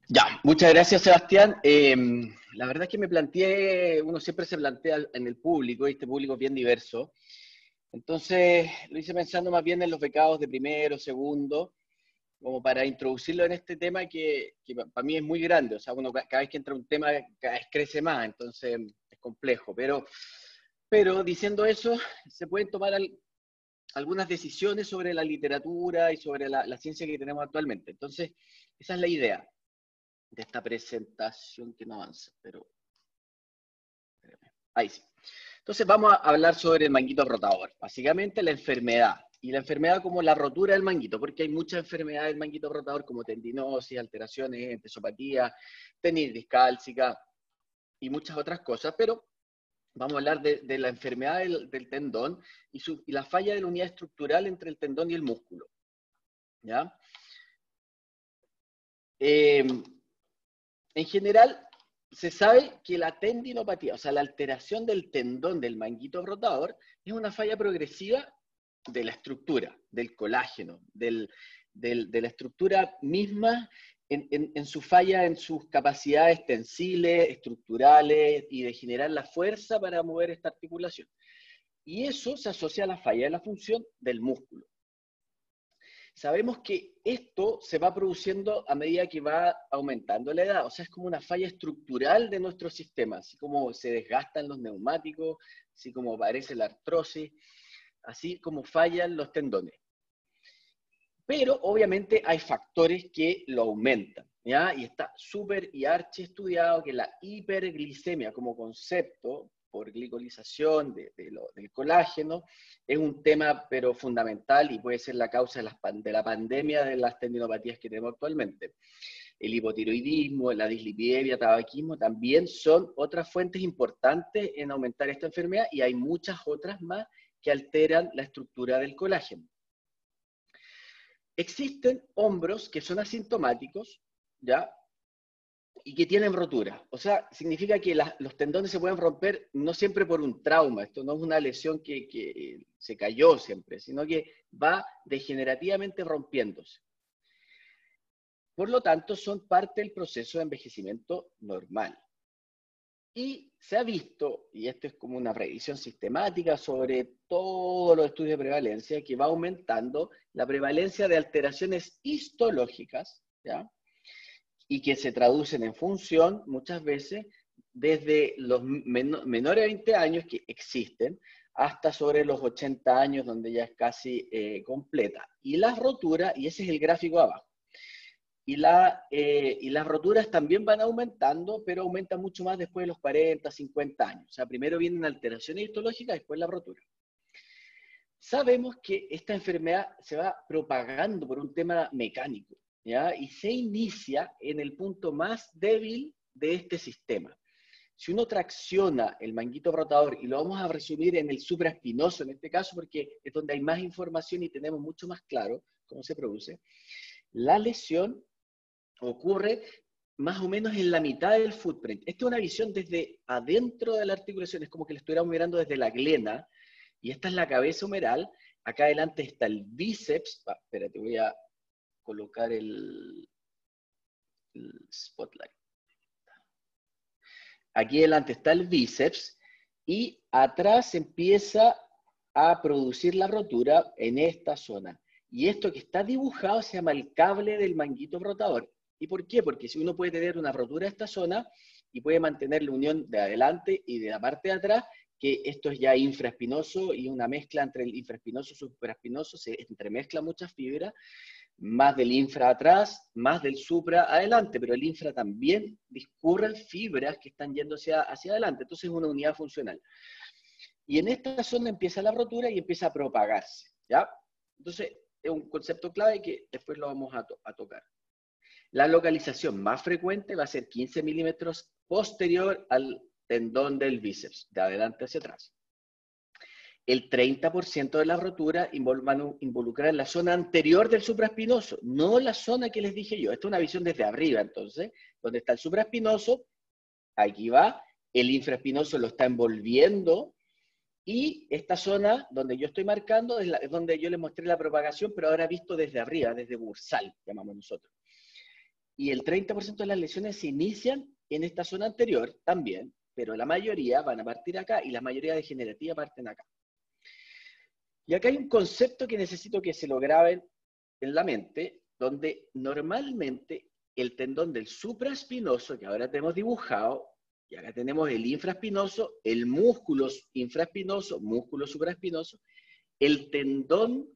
Ya, muchas gracias, Sebastián. La verdad es que me planteé, uno siempre se plantea en el público, y este público es bien diverso. Entonces, lo hice pensando más bien en los becados de primero, segundo, como para introducirlo en este tema que para mí es muy grande. O sea, uno cada vez que entra un tema, cada vez crece más, entonces es complejo. Pero diciendo eso, se pueden tomar algunas decisiones sobre la literatura y sobre la ciencia que tenemos actualmente. Entonces, esa es la idea de esta presentación que no avanza, pero ahí sí. Entonces vamos a hablar sobre el manguito rotador, básicamente la enfermedad, y la enfermedad como la rotura del manguito, porque hay muchas enfermedades del manguito rotador como tendinosis, alteraciones, entesopatía, tendinitis discálcica y muchas otras cosas, pero vamos a hablar de la enfermedad del tendón y la falla de la unidad estructural entre el tendón y el músculo. ¿Ya? En general, se sabe que la tendinopatía, o sea, la alteración del tendón del manguito rotador, es una falla progresiva de la estructura, del colágeno, de la estructura misma en su falla, en sus capacidades tensiles, estructurales y de generar la fuerza para mover esta articulación. Y eso se asocia a la falla de la función del músculo. Sabemos que esto se va produciendo a medida que va aumentando la edad, o sea, es como una falla estructural de nuestro sistema, así como se desgastan los neumáticos, así como aparece la artrosis, así como fallan los tendones. Pero obviamente hay factores que lo aumentan, ¿ya? Y está súper y archi estudiado que la hiperglicemia como concepto, por glicolización del colágeno, es un tema pero fundamental y puede ser la causa de la pandemia de las tendinopatías que tenemos actualmente. El hipotiroidismo, la dislipidemia, tabaquismo, también son otras fuentes importantes en aumentar esta enfermedad y hay muchas otras más que alteran la estructura del colágeno. Existen hombros que son asintomáticos, ¿ya? Y que tienen rotura. O sea, significa que los tendones se pueden romper no siempre por un trauma. Esto no es una lesión que se cayó siempre, sino que va degenerativamente rompiéndose. Por lo tanto, son parte del proceso de envejecimiento normal. Y se ha visto, y esto es como una revisión sistemática sobre todos los estudios de prevalencia, que va aumentando la prevalencia de alteraciones histológicas, ¿ya? Y que se traducen en función muchas veces desde los menores de 20 años que existen hasta sobre los 80 años donde ya es casi completa. Y las roturas, y ese es el gráfico abajo, y las roturas también van aumentando, pero aumentan mucho más después de los 40, 50 años. O sea, primero vienen alteraciones histológicas, después la rotura. Sabemos que esta enfermedad se va propagando por un tema mecánico, ¿ya? Y se inicia en el punto más débil de este sistema. Si uno tracciona el manguito rotador, y lo vamos a resumir en el supraespinoso en este caso, porque es donde hay más información y tenemos mucho más claro cómo se produce, la lesión ocurre más o menos en la mitad del footprint. Esta es una visión desde adentro de la articulación, es como que le estuviéramos mirando desde la glena, y esta es la cabeza humeral. Acá adelante está el bíceps. Espérate, voy a colocar el spotlight. Aquí adelante está el bíceps y atrás empieza a producir la rotura en esta zona. Y esto que está dibujado se llama el cable del manguito rotador. ¿Y por qué? Porque si uno puede tener una rotura en esta zona y puede mantener la unión de adelante y de la parte de atrás, que esto es ya infraespinoso y una mezcla entre el infraespinoso y supraespinoso, se entremezcla muchas fibras, más del infra atrás, más del supra adelante, pero el infra también discurren fibras que están yendo hacia adelante, entonces es una unidad funcional. Y en esta zona empieza la rotura y empieza a propagarse, ¿ya? Entonces es un concepto clave que después lo vamos a tocar. La localización más frecuente va a ser 15 milímetros posterior al tendón del bíceps, de adelante hacia atrás. El 30% de la rotura van a involucrar la zona anterior del supraespinoso, no la zona que les dije yo. Esta es una visión desde arriba, entonces, donde está el supraespinoso, aquí va, el infraespinoso lo está envolviendo, y esta zona donde yo estoy marcando es donde yo les mostré la propagación, pero ahora visto desde arriba, desde bursal, llamamos nosotros. y el 30% de las lesiones se inician en esta zona anterior también, pero la mayoría van a partir acá y la mayoría degenerativa parten acá. Y acá hay un concepto que necesito que se lo graben en la mente, donde normalmente el tendón del supraespinoso, que ahora tenemos dibujado, y acá tenemos el infraespinoso, el músculo infraespinoso, músculo supraespinoso, el tendón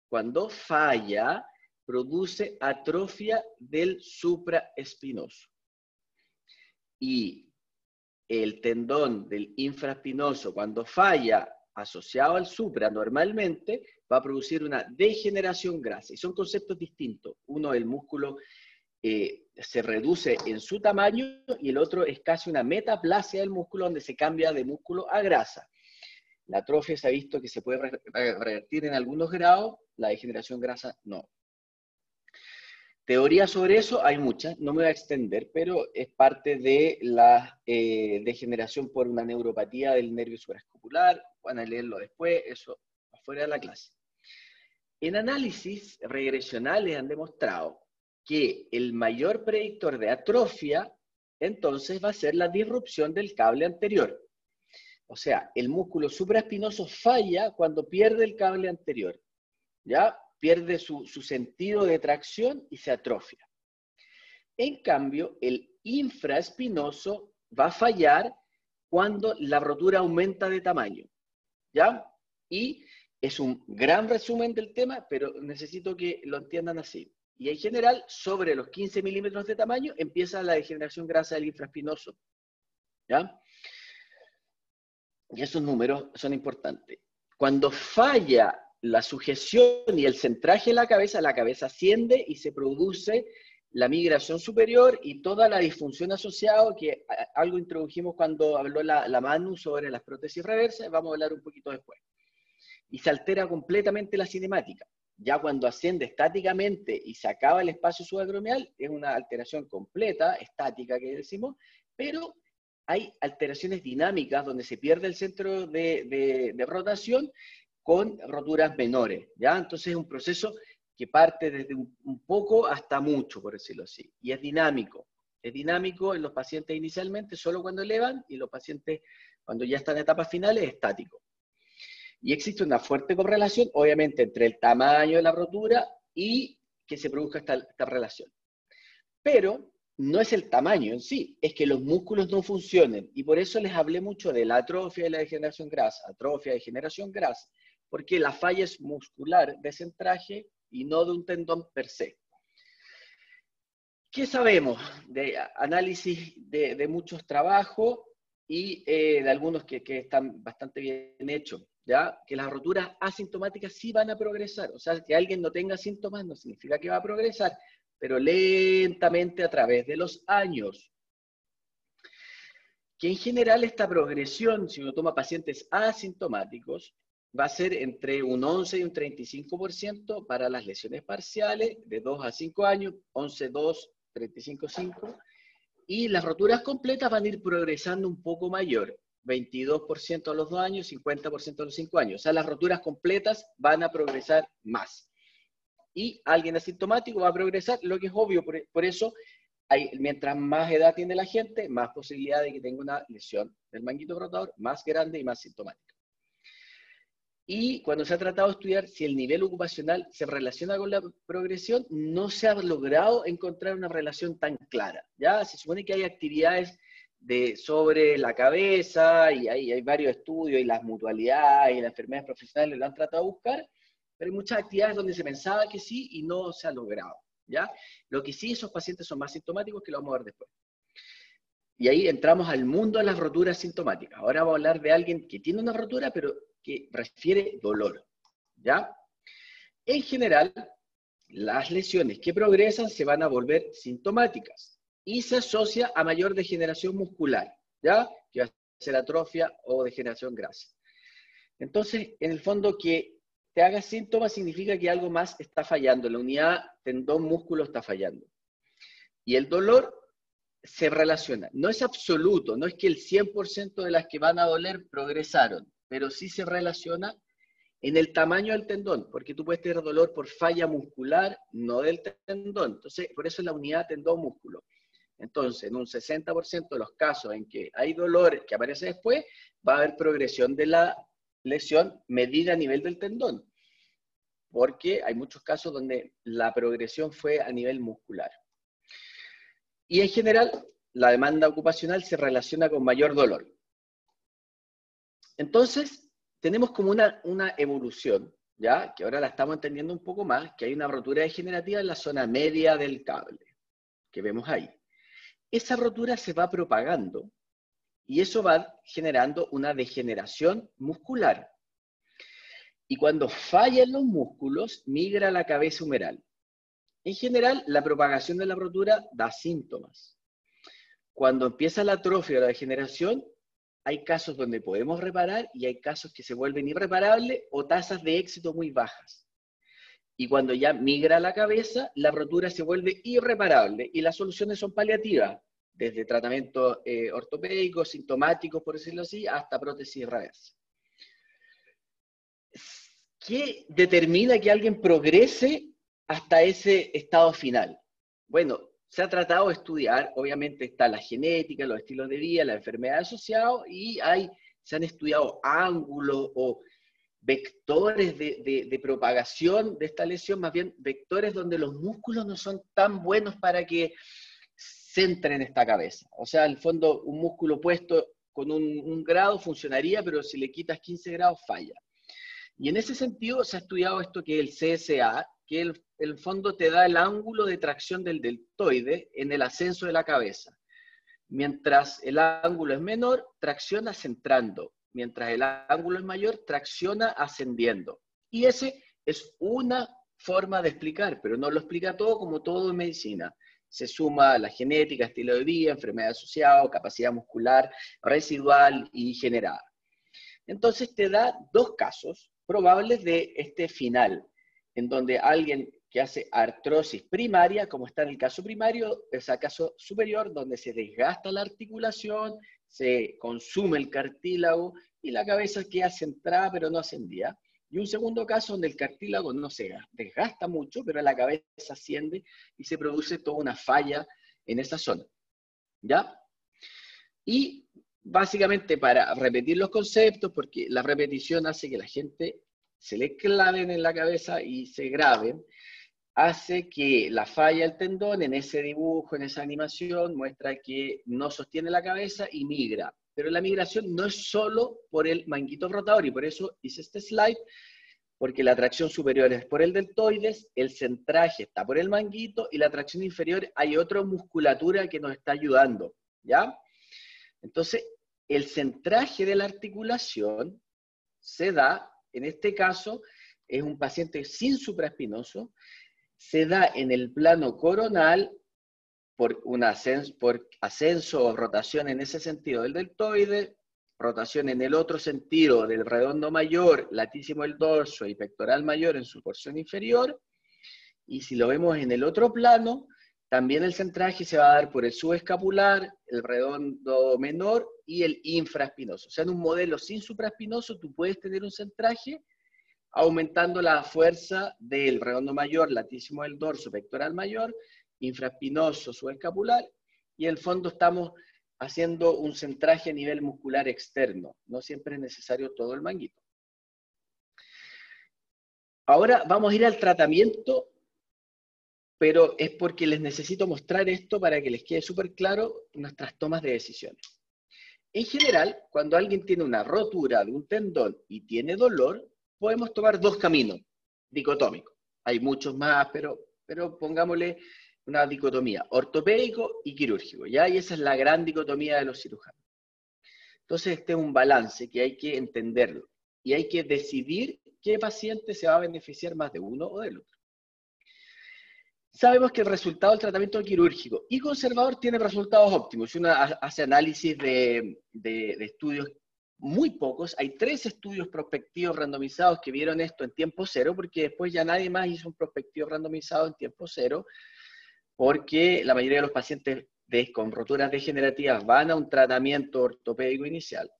cuando falla produce atrofia del supraespinoso. Y el tendón del infraespinoso cuando falla asociado al supra normalmente va a producir una degeneración grasa. Y son conceptos distintos. Uno, el músculo se reduce en su tamaño y el otro es casi una metaplasia del músculo donde se cambia de músculo a grasa. La atrofia se ha visto que se puede revertir en algunos grados, la degeneración grasa no. Teorías sobre eso hay muchas, no me voy a extender, pero es parte de la degeneración por una neuropatía del nervio supraescapular. Van a leerlo después, eso afuera de la clase. En análisis regresionales han demostrado que el mayor predictor de atrofia, entonces, va a ser la disrupción del cable anterior. O sea, el músculo supraespinoso falla cuando pierde el cable anterior, ¿ya? Pierde su sentido de tracción y se atrofia. En cambio, el infraespinoso va a fallar cuando la rotura aumenta de tamaño, ¿ya? Y es un gran resumen del tema, pero necesito que lo entiendan así. Y en general, sobre los 15 milímetros de tamaño, empieza la degeneración grasa del infraespinoso, ¿ya? Y esos números son importantes. Cuando falla la sujeción y el centraje de la cabeza asciende y se produce la migración superior y toda la disfunción asociada, que algo introdujimos cuando habló la Manu sobre las prótesis reversas, vamos a hablar un poquito después. Y se altera completamente la cinemática. Ya cuando asciende estáticamente y se acaba el espacio subacromial, es una alteración completa, estática que decimos, pero hay alteraciones dinámicas donde se pierde el centro de rotación con roturas menores, ¿ya? Entonces es un proceso que parte desde un poco hasta mucho, por decirlo así, y es dinámico. Es dinámico en los pacientes inicialmente, solo cuando elevan, y los pacientes cuando ya están en etapas finales, estático. Y existe una fuerte correlación, obviamente, entre el tamaño de la rotura y que se produzca esta relación. Pero no es el tamaño en sí, es que los músculos no funcionen. Y por eso les hablé mucho de la atrofia y la degeneración grasa. Atrofia, degeneración grasa. Porque la falla es muscular de centraje y no de un tendón per se. ¿Qué sabemos de análisis de muchos trabajos y de algunos que están bastante bien hechos? ¿Ya? Que las roturas asintomáticas sí van a progresar. O sea, que alguien no tenga síntomas no significa que va a progresar, pero lentamente a través de los años. Que en general esta progresión, si uno toma pacientes asintomáticos, va a ser entre un 11 y un 35% para las lesiones parciales de 2 a 5 años, 11, 2, 35, 5, y las roturas completas van a ir progresando un poco mayor, 22% a los 2 años, 50% a los 5 años. O sea, las roturas completas van a progresar más. Y alguien asintomático va a progresar, lo que es obvio, por eso, mientras más edad tiene la gente, más posibilidad de que tenga una lesión del manguito rotador más grande y más sintomática. Y cuando se ha tratado de estudiar si el nivel ocupacional se relaciona con la progresión, no se ha logrado encontrar una relación tan clara. ¿Ya? Se supone que hay actividades sobre la cabeza, y hay varios estudios, y las mutualidades, y las enfermedades profesionales lo han tratado de buscar, pero hay muchas actividades donde se pensaba que sí y no se ha logrado. ¿Ya? Lo que sí, esos pacientes son más sintomáticos, que lo vamos a ver después. Y ahí entramos al mundo de las roturas sintomáticas. Ahora vamos a hablar de alguien que tiene una rotura, pero que refiere dolor, ¿ya? En general, las lesiones que progresan se van a volver sintomáticas y se asocia a mayor degeneración muscular, ¿ya? Que va a ser atrofia o degeneración grasa. Entonces, en el fondo, que te haga síntomas significa que algo más está fallando. La unidad tendón-músculo está fallando. Y el dolor se relaciona. No es absoluto, no es que el 100% de las que van a doler progresaron, pero sí se relaciona en el tamaño del tendón, porque tú puedes tener dolor por falla muscular, no del tendón. Entonces, por eso es la unidad tendón-músculo. Entonces, en un 60% de los casos en que hay dolor que aparece después, va a haber progresión de la lesión medida a nivel del tendón, porque hay muchos casos donde la progresión fue a nivel muscular. Y en general, la demanda ocupacional se relaciona con mayor dolor. Entonces, tenemos como una evolución, ¿ya? Que ahora la estamos entendiendo un poco más, que hay una rotura degenerativa en la zona media del cable, que vemos ahí. Esa rotura se va propagando y eso va generando una degeneración muscular. Y cuando fallan los músculos, migra a la cabeza humeral. En general, la propagación de la rotura da síntomas. Cuando empieza la atrofia o la degeneración, hay casos donde podemos reparar y hay casos que se vuelven irreparables o tasas de éxito muy bajas. Y cuando ya migra a la cabeza, la rotura se vuelve irreparable y las soluciones son paliativas, desde tratamientos ortopédicos, sintomáticos, por decirlo así, hasta prótesis reversa. ¿Qué determina que alguien progrese hasta ese estado final? Bueno, se ha tratado de estudiar, obviamente está la genética, los estilos de vida, la enfermedad asociada, y se han estudiado ángulos o vectores de propagación de esta lesión, más bien vectores donde los músculos no son tan buenos para que centren esta cabeza. O sea, en el fondo, un músculo puesto con un grado funcionaría, pero si le quitas 15 grados falla. Y en ese sentido se ha estudiado esto que es el CSA, que el fondo te da el ángulo de tracción del deltoide en el ascenso de la cabeza. Mientras el ángulo es menor, tracciona centrando. Mientras el ángulo es mayor, tracciona ascendiendo. Y ese es una forma de explicar, pero no lo explica todo como todo en medicina. Se suma la genética, estilo de vida, enfermedad asociada, capacidad muscular, residual y generada. Entonces te da dos casos probables de este final, en donde alguien que hace artrosis primaria, como está en el caso primario, es el caso superior, donde se desgasta la articulación, se consume el cartílago y la cabeza queda centrada pero no ascendida. Y un segundo caso donde el cartílago no se desgasta mucho, pero la cabeza asciende y se produce toda una falla en esa zona. ¿Ya? Y básicamente para repetir los conceptos, porque la repetición hace que la gente se le claven en la cabeza y se graben, hace que la falla del tendón en ese dibujo, en esa animación, muestra que no sostiene la cabeza y migra. Pero la migración no es solo por el manguito rotador, y por eso hice este slide, porque la tracción superior es por el deltoides, el centraje está por el manguito, y la tracción inferior hay otra musculatura que nos está ayudando, ¿ya? Entonces, el centraje de la articulación se da, en este caso, es un paciente sin supraespinoso, se da en el plano coronal por ascenso o rotación en ese sentido del deltoide, rotación en el otro sentido del redondo mayor, latísimo del dorso y pectoral mayor en su porción inferior, y si lo vemos en el otro plano, también el centraje se va a dar por el subescapular, el redondo menor y el infraespinoso. O sea, en un modelo sin supraespinoso tú puedes tener un centraje aumentando la fuerza del redondo mayor, latísimo del dorso, pectoral mayor, infraespinoso, subescapular, y en el fondo estamos haciendo un centraje a nivel muscular externo. No siempre es necesario todo el manguito. Ahora vamos a ir al tratamiento, pero es porque les necesito mostrar esto para que les quede súper claro nuestras tomas de decisiones. En general, cuando alguien tiene una rotura de un tendón y tiene dolor, podemos tomar dos caminos dicotómicos. Hay muchos más, pero pongámosle una dicotomía, ortopédico y quirúrgico, ¿ya? Y esa es la gran dicotomía de los cirujanos. Entonces, este es un balance que hay que entenderlo, y hay que decidir qué paciente se va a beneficiar más de uno o del otro. Sabemos que el resultado del tratamiento quirúrgico y conservador tiene resultados óptimos. Si uno hace análisis de estudios muy pocos, hay 3 estudios prospectivos randomizados que vieron esto en tiempo cero, porque después ya nadie más hizo un prospectivo randomizado en tiempo cero, porque la mayoría de los pacientes con roturas degenerativas van a un tratamiento ortopédico inicial.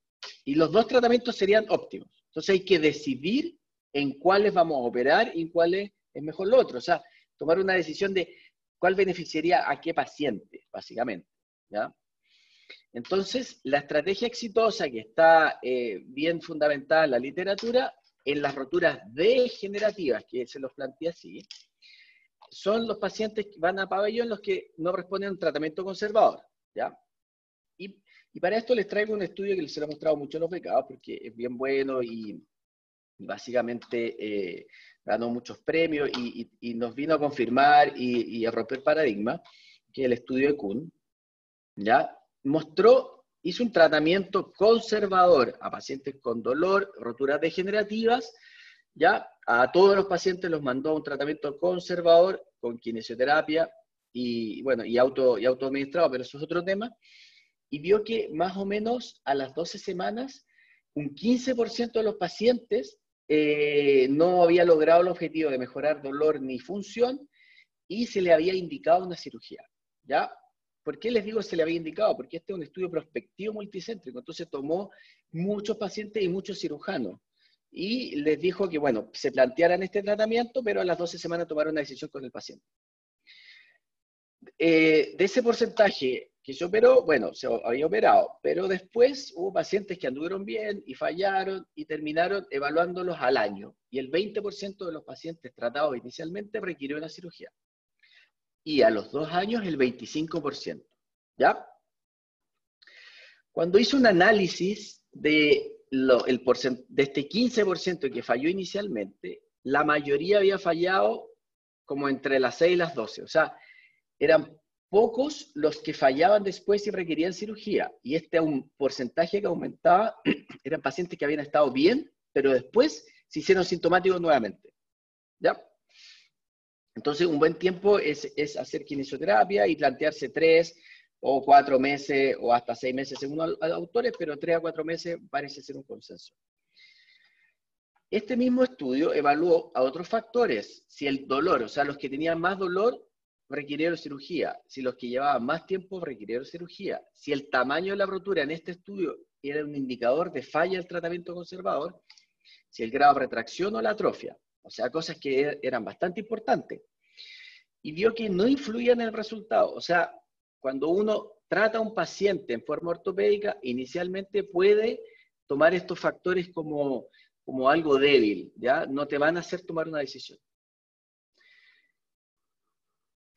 Y los 2 tratamientos serían óptimos. Entonces hay que decidir en cuáles vamos a operar y en cuáles es mejor lo otro. O sea, tomar una decisión de cuál beneficiaría a qué paciente, básicamente, ¿ya? Entonces, la estrategia exitosa que está bien fundamentada en la literatura, en las roturas degenerativas, que se los plantea así, son los pacientes que van a pabellón los que no responden a un tratamiento conservador, ¿ya? Y para esto les traigo un estudio que les he mostrado mucho en los becados, porque es bien bueno y básicamente ganó muchos premios y nos vino a confirmar y a romper paradigmas, que es el estudio de Kuhn, ¿ya? Hizo un tratamiento conservador a pacientes con dolor, roturas degenerativas, ¿ya? A todos los pacientes los mandó a un tratamiento conservador con kinesioterapia y, bueno, y autoadministrado, pero eso es otro tema, y vio que más o menos a las 12 semanas, un 15% de los pacientes no había logrado el objetivo de mejorar dolor ni función y se le había indicado una cirugía, ¿ya? ¿Por qué les digo se le había indicado? Porque este es un estudio prospectivo multicéntrico, entonces tomó muchos pacientes y muchos cirujanos, y les dijo que, bueno, se plantearan este tratamiento, pero a las 12 semanas tomaron una decisión con el paciente. De ese porcentaje que se operó, bueno, se había operado, pero después hubo pacientes que anduvieron bien y fallaron y terminaron evaluándolos al año, y el 20% de los pacientes tratados inicialmente requirió una cirugía. Y a los 2 años el 25%, ¿ya? Cuando hizo un análisis de este 15% que falló inicialmente, la mayoría había fallado como entre las 6 y las 12, o sea, eran pocos los que fallaban después y requerían cirugía, y este un porcentaje que aumentaba, eran pacientes que habían estado bien, pero después se hicieron sintomáticos nuevamente, ¿ya? Entonces, un buen tiempo es hacer kinesioterapia y plantearse 3 o 4 meses o hasta 6 meses según autores, pero 3 a 4 meses parece ser un consenso. Este mismo estudio evaluó a otros factores, si el dolor, o sea, los que tenían más dolor requirieron cirugía, si los que llevaban más tiempo requirieron cirugía, si el tamaño de la rotura en este estudio era un indicador de falla del tratamiento conservador, si el grado de retracción o la atrofia, o sea, cosas que eran bastante importantes. Y vio que no influía en el resultado. O sea, cuando uno trata a un paciente en forma ortopédica, inicialmente puede tomar estos factores como algo débil, ¿ya? No te van a hacer tomar una decisión.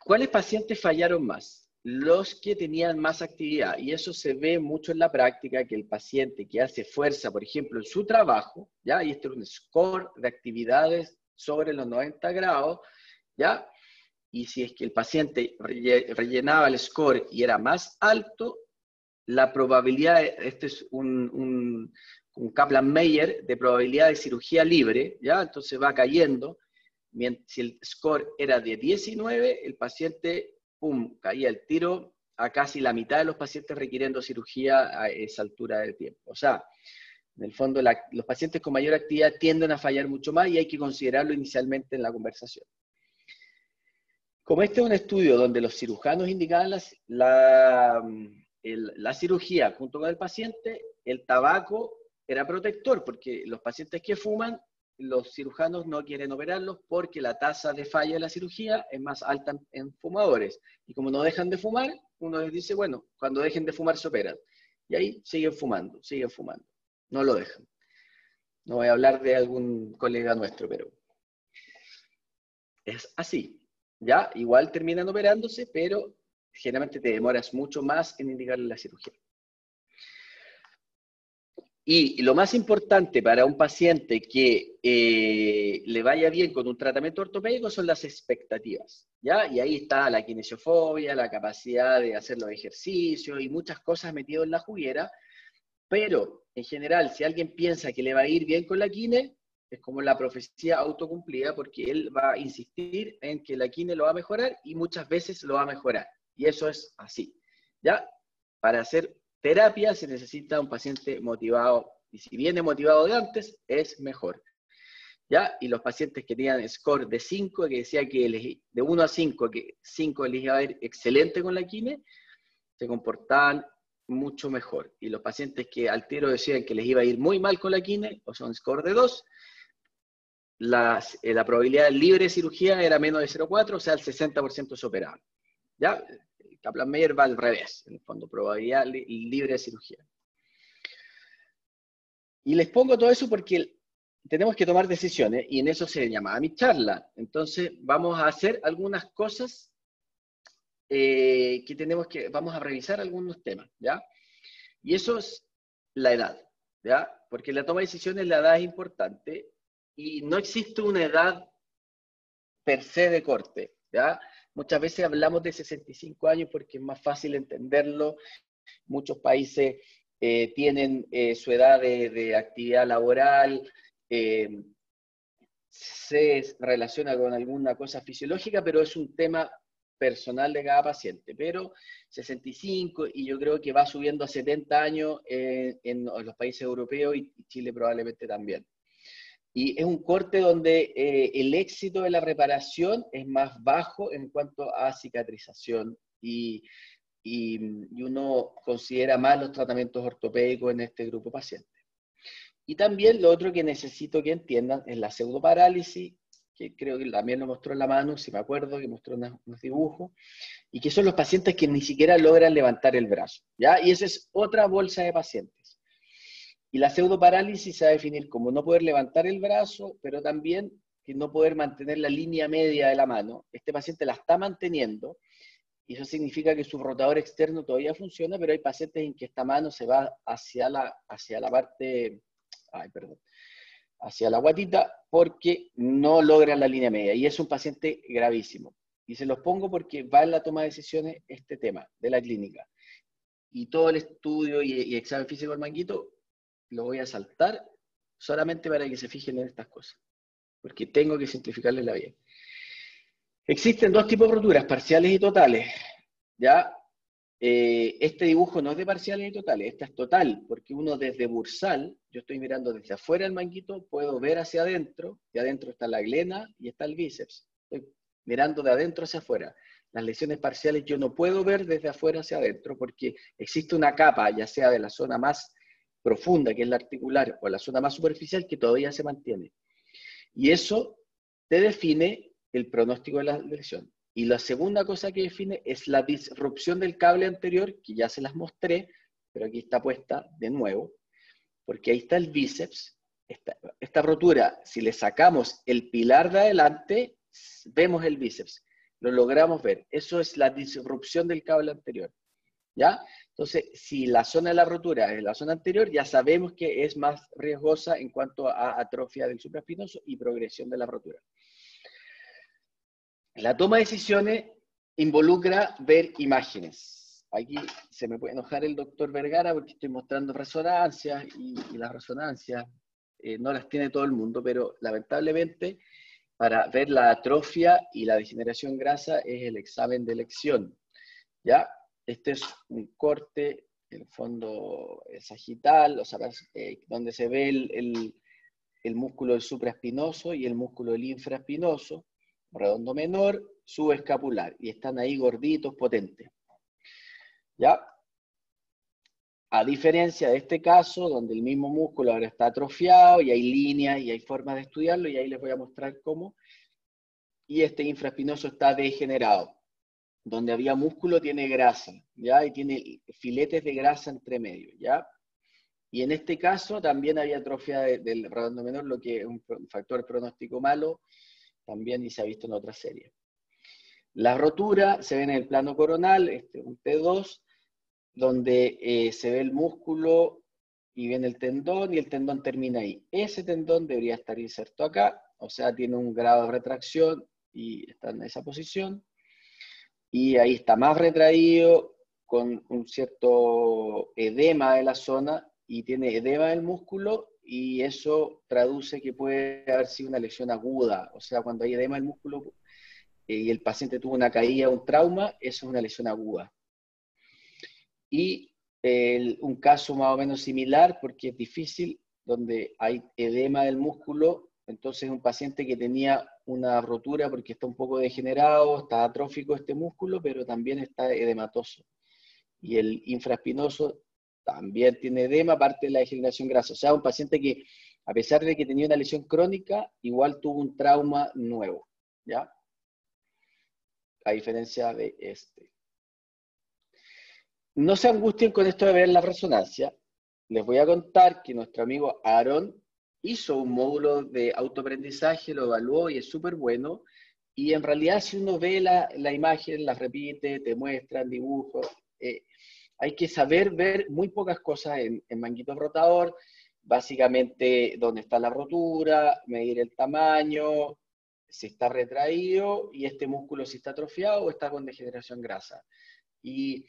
¿Cuáles pacientes fallaron más? Los que tenían más actividad, y eso se ve mucho en la práctica, que el paciente que hace fuerza, por ejemplo, en su trabajo, ¿ya? Y este es un score de actividades sobre los 90 grados, ¿ya? Y si es que el paciente rellenaba el score y era más alto, la probabilidad, este es un Kaplan-Meier de probabilidad de cirugía libre, ¿ya? Entonces va cayendo. Si el score era de 19, el paciente, pum, caía el tiro a casi la mitad de los pacientes requiriendo cirugía a esa altura de tiempo. O sea, en el fondo, los pacientes con mayor actividad tienden a fallar mucho más y hay que considerarlo inicialmente en la conversación. Como este es un estudio donde los cirujanos indicaban la cirugía junto con el paciente, el tabaco era protector, porque los pacientes que fuman, los cirujanos no quieren operarlos porque la tasa de falla de la cirugía es más alta en fumadores. Y como no dejan de fumar, uno les dice, bueno, cuando dejen de fumar se operan. Y ahí siguen fumando, no lo dejan. No voy a hablar de algún colega nuestro, pero es así. ¿Ya? Igual terminan operándose, pero generalmente te demoras mucho más en indicarle la cirugía. Y lo más importante para un paciente que le vaya bien con un tratamiento ortopédico son las expectativas, ¿ya? Y ahí está la kinesiofobia, la capacidad de hacer los ejercicios y muchas cosas metidas en la juguera, pero en general, si alguien piensa que le va a ir bien con la kine, es como la profecía autocumplida, porque él va a insistir en que la kine lo va a mejorar y muchas veces lo va a mejorar. Y eso es así, ¿ya? Para hacer terapia se necesita un paciente motivado, y si viene motivado de antes, es mejor, ¿ya? Y los pacientes que tenían score de 5, que decía que de 1 a 5, que 5 les iba a ir excelente con la kine, se comportaban mucho mejor. Y los pacientes que al tiro decían que les iba a ir muy mal con la kine, o son score de 2, la probabilidad libre de cirugía era menos de 0,4, o sea, el 60% se operaba. ¿Ya? Kaplan-Meier va al revés, en el fondo, probabilidad libre de cirugía. Y les pongo todo eso porque tenemos que tomar decisiones, y en eso se llamaba mi charla. Entonces, vamos a hacer algunas cosas vamos a revisar algunos temas, ¿ya? Y eso es la edad, ¿ya? Porque la toma de decisiones, la edad es importante, y no existe una edad per se de corte, ¿ya? Muchas veces hablamos de 65 años porque es más fácil entenderlo. Muchos países tienen su edad de actividad laboral, se relaciona con alguna cosa fisiológica, pero es un tema personal de cada paciente. Pero 65, y yo creo que va subiendo a 70 años en los países europeos, y Chile probablemente también. Y es un corte donde el éxito de la reparación es más bajo en cuanto a cicatrización, y uno considera más los tratamientos ortopédicos en este grupo paciente. Y también lo otro que necesito que entiendan es la pseudoparálisis, que creo que también lo mostró en la mano, si me acuerdo, que mostró unos dibujos, y que son los pacientes que ni siquiera logran levantar el brazo, ¿ya? Y esa es otra bolsa de pacientes. Y la pseudoparálisis se va a definir como no poder levantar el brazo, pero también que no poder mantener la línea media de la mano. Este paciente la está manteniendo, y eso significa que su rotador externo todavía funciona, pero hay pacientes en que esta mano se va hacia la parte, hacia la guatita, porque no logran la línea media, y es un paciente gravísimo. Y se los pongo porque va en la toma de decisiones este tema de la clínica. Y todo el estudio y examen físico del manguito lo voy a saltar solamente para que se fijen en estas cosas, porque tengo que simplificarles la vida. Existen dos tipos de roturas, parciales y totales, ¿ya? Este dibujo no es de parciales y totales, esta es total, porque uno desde bursal, yo estoy mirando desde afuera del manguito, puedo ver hacia adentro, y adentro está la glena y está el bíceps. Estoy mirando de adentro hacia afuera. Las lesiones parciales yo no puedo ver desde afuera hacia adentro, porque existe una capa, ya sea de la zona más profunda, que es la articular, o la zona más superficial, que todavía se mantiene. Y eso te define el pronóstico de la lesión. Y la segunda cosa que define es la disrupción del cable anterior, que ya se las mostré, pero aquí está puesta de nuevo, porque ahí está el bíceps. Esta rotura, si le sacamos el pilar de adelante, vemos el bíceps. Lo logramos ver. Eso es la disrupción del cable anterior, ¿ya? Entonces, si la zona de la rotura es la zona anterior, ya sabemos que es más riesgosa en cuanto a atrofia del supraespinoso y progresión de la rotura. La toma de decisiones involucra ver imágenes. Aquí se me puede enojar el doctor Vergara porque estoy mostrando resonancias, y las resonancias no las tiene todo el mundo, pero lamentablemente para ver la atrofia y la degeneración grasa es el examen de elección, ¿ya? Este es un corte, en el fondo sagital, o sea, donde se ve el músculo del supraespinoso y el músculo del infraespinoso, redondo menor, subescapular, y están ahí gorditos, potentes. ¿Ya? A diferencia de este caso, donde el mismo músculo ahora está atrofiado, y hay líneas y hay formas de estudiarlo, y ahí les voy a mostrar cómo. Y este infraespinoso está degenerado. Donde había músculo tiene grasa, ¿ya? Y tiene filetes de grasa entre medio, ¿ya? Y en este caso también había atrofia del redondo menor, lo que es un factor pronóstico malo, también, y se ha visto en otras series. La rotura se ve en el plano coronal, un T2, donde se ve el músculo y viene el tendón, y el tendón termina ahí. Ese tendón debería estar inserto acá, o sea, tiene un grado de retracción y está en esa posición. Y ahí está más retraído, con un cierto edema de la zona, y tiene edema del músculo, y eso traduce que puede haber sido una lesión aguda. O sea, cuando hay edema del músculo y el paciente tuvo una caída, un trauma, eso es una lesión aguda. Y un caso más o menos similar, porque es difícil, donde hay edema del músculo, entonces un paciente que tenía una rotura porque está un poco degenerado, está atrófico este músculo, pero también está edematoso. Y el infraespinoso también tiene edema, aparte de la degeneración grasa. O sea, un paciente que A pesar de que tenía una lesión crónica, igual tuvo un trauma nuevo, ¿ya? A diferencia de este. No se angustien con esto de ver la resonancia. Les voy a contar que nuestro amigo Aaron hizo un módulo de autoaprendizaje, lo evaluó y es súper bueno. Y en realidad, si uno ve la imagen, la repite, te muestran dibujos, hay que saber ver muy pocas cosas en manguito rotador. Básicamente, dónde está la rotura, medir el tamaño, si está retraído y este músculo si está atrofiado o está con degeneración grasa. Y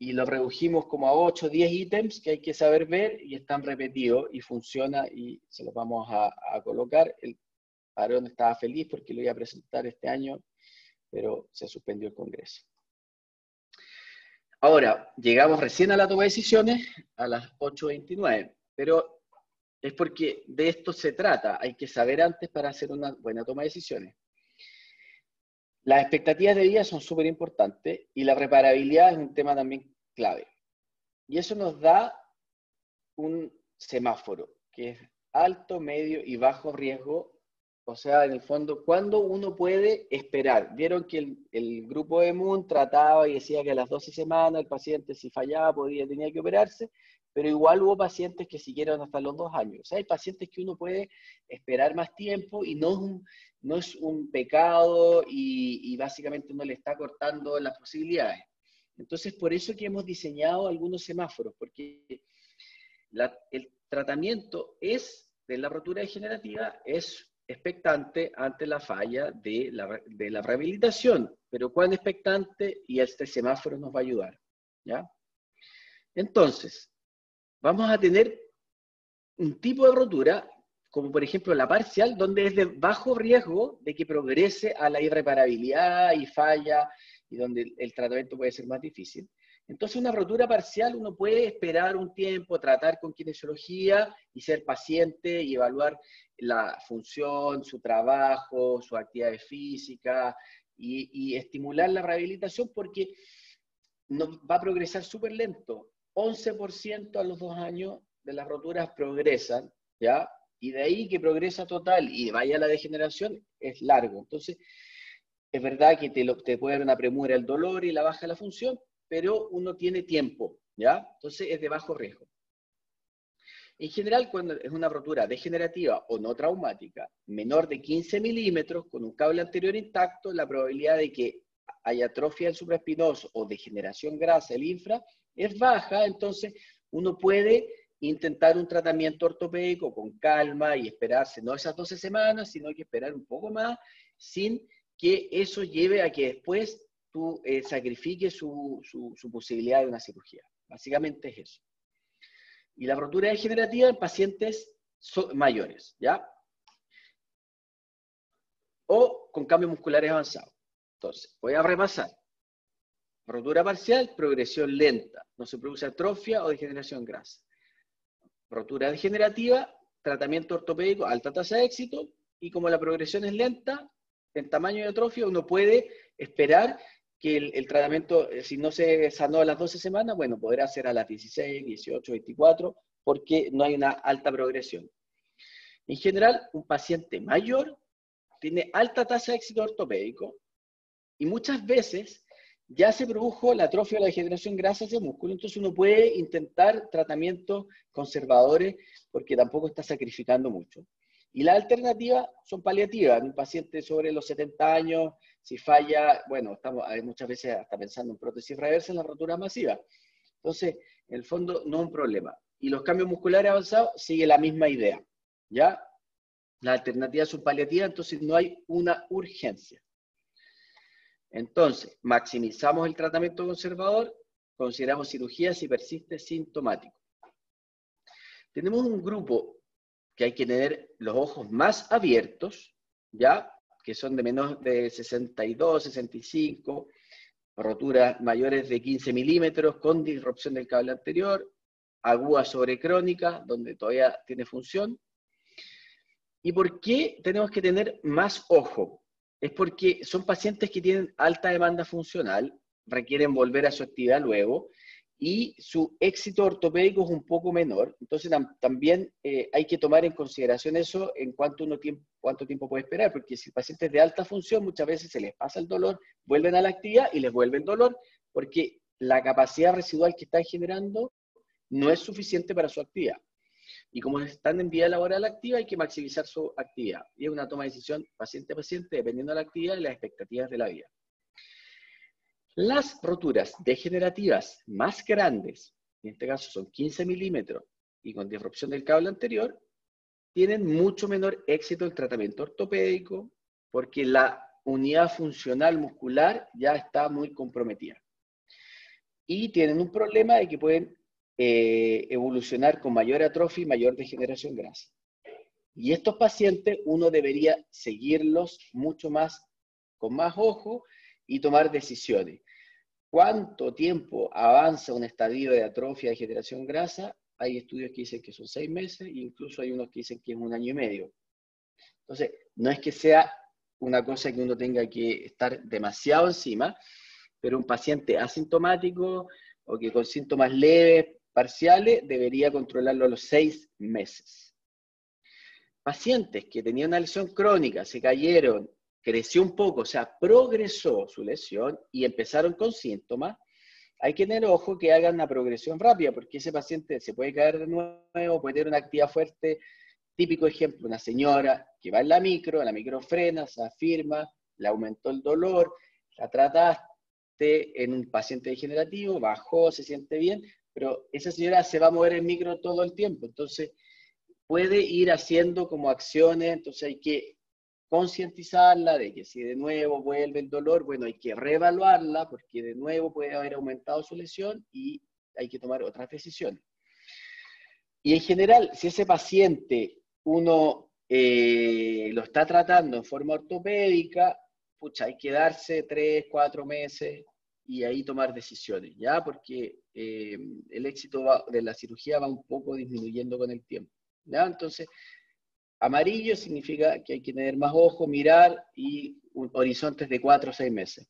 lo redujimos como a 8 o 10 ítems que hay que saber ver y están repetidos y funciona y se los vamos a colocar. El Aarón estaba feliz porque lo iba a presentar este año, pero se suspendió el congreso. Ahora, llegamos recién a la toma de decisiones a las 8:29, pero es porque de esto se trata. Hay que saber antes para hacer una buena toma de decisiones. Las expectativas de vida son súper importantes y la reparabilidad es un tema también clave. Y eso nos da un semáforo, que es alto, medio y bajo riesgo. O sea, en el fondo, ¿cuándo uno puede esperar? Vieron que el grupo de Moon trataba y decía que a las 12 semanas el paciente, si fallaba, tenía que operarse, pero igual hubo pacientes que siguieron hasta los 2 años. O sea, hay pacientes que uno puede esperar más tiempo y no es un pecado y básicamente no le está cortando las posibilidades. Entonces, por eso que hemos diseñado algunos semáforos, porque el tratamiento de la rotura degenerativa es expectante ante la falla de la rehabilitación, pero cuán expectante, y este semáforo nos va a ayudar, ¿ya? Entonces, vamos a tener un tipo de rotura, como por ejemplo la parcial, donde es de bajo riesgo de que progrese a la irreparabilidad y falla, y donde el tratamiento puede ser más difícil. Entonces, una rotura parcial uno puede esperar un tiempo, tratar con kinesiología y ser paciente y evaluar la función, su trabajo, su actividad física y estimular la rehabilitación porque no, va a progresar súper lento. 11% a los 2 años de las roturas progresan, ¿ya? Y de ahí que progresa total y vaya a la degeneración es largo. Entonces, es verdad que te puede dar una premura el dolor y la baja la función, pero uno tiene tiempo, ¿ya? Entonces es de bajo riesgo. En general, cuando es una rotura degenerativa o no traumática, menor de 15 milímetros, con un cable anterior intacto, la probabilidad de que haya atrofia del supraespinoso o degeneración grasa del infra es baja, entonces uno puede intentar un tratamiento ortopédico con calma y esperarse, no esas 12 semanas, sino que esperar un poco más, sin que eso lleve a que después tú sacrifiques su posibilidad de una cirugía. Básicamente es eso. Y la rotura degenerativa en pacientes mayores, ¿ya? O con cambios musculares avanzados. Entonces, voy a repasar. Rotura parcial, progresión lenta. No se produce atrofia o degeneración grasa. Rotura degenerativa, tratamiento ortopédico, alta tasa de éxito. Y como la progresión es lenta, en tamaño de atrofia, uno puede esperar que el tratamiento, si no se sanó a las 12 semanas, bueno, podrá ser a las 16, 18, 24, porque no hay una alta progresión. En general, un paciente mayor tiene alta tasa de éxito ortopédico y muchas veces ya se produjo la atrofia o la degeneración grasa de músculo, entonces uno puede intentar tratamientos conservadores porque tampoco está sacrificando mucho. Y las alternativas son paliativas. En un paciente sobre los 70 años, si falla, bueno, estamos muchas veces hasta pensando en prótesis reversa en la rotura masiva. Entonces, en el fondo, no es un problema. Y los cambios musculares avanzados sigue la misma idea, ¿ya? Las alternativas son paliativas, entonces no hay una urgencia. Entonces, maximizamos el tratamiento conservador, consideramos cirugía si persiste sintomático. Tenemos un grupo que hay que tener los ojos más abiertos, ¿ya? Que son de menos de 62, 65, roturas mayores de 15 milímetros con disrupción del cable anterior, aguda sobre crónica, donde todavía tiene función. ¿Y por qué tenemos que tener más ojo? Es porque son pacientes que tienen alta demanda funcional, requieren volver a su actividad luego, y su éxito ortopédico es un poco menor. Entonces también hay que tomar en consideración eso en cuánto tiempo puede esperar, porque si el paciente es de alta función, muchas veces se les pasa el dolor, vuelven a la actividad y les vuelve el dolor, porque la capacidad residual que están generando no es suficiente para su actividad. Y como están en vía laboral activa, hay que maximizar su actividad. Y es una toma de decisión paciente a paciente, dependiendo de la actividad y las expectativas de la vida. Las roturas degenerativas más grandes, en este caso son 15 milímetros y con disrupción del cable anterior, tienen mucho menor éxito el tratamiento ortopédico porque la unidad funcional muscular ya está muy comprometida. Y tienen un problema de que pueden evolucionar con mayor atrofia y mayor degeneración grasa. Y estos pacientes uno debería seguirlos mucho más, con más ojo y tomar decisiones. ¿Cuánto tiempo avanza un estadio de atrofia de degeneración grasa? Hay estudios que dicen que son 6 meses, e incluso hay unos que dicen que es 1 año y medio. Entonces, no es que sea una cosa que uno tenga que estar demasiado encima, pero un paciente asintomático o que con síntomas leves, parciales, debería controlarlo a los 6 meses. Pacientes que tenían una lesión crónica, se cayeron, creció un poco, o sea, progresó su lesión y empezaron con síntomas, hay que tener ojo que hagan una progresión rápida, porque ese paciente se puede caer de nuevo, puede tener una actividad fuerte. Típico ejemplo, una señora que va en la micro frena, se afirma, le aumentó el dolor, la trataste en un paciente degenerativo, bajó, se siente bien, pero esa señora se va a mover en micro todo el tiempo, entonces puede ir haciendo como acciones, entonces hay que concientizarla de que si de nuevo vuelve el dolor, bueno, hay que reevaluarla porque de nuevo puede haber aumentado su lesión y hay que tomar otras decisiones. Y en general, si ese paciente uno lo está tratando en forma ortopédica, pucha, hay que darse 3, 4 meses y ahí tomar decisiones, ¿ya? Porque el éxito de la cirugía va un poco disminuyendo con el tiempo, ¿ya? Entonces, amarillo significa que hay que tener más ojo, mirar y horizontes de 4 o 6 meses.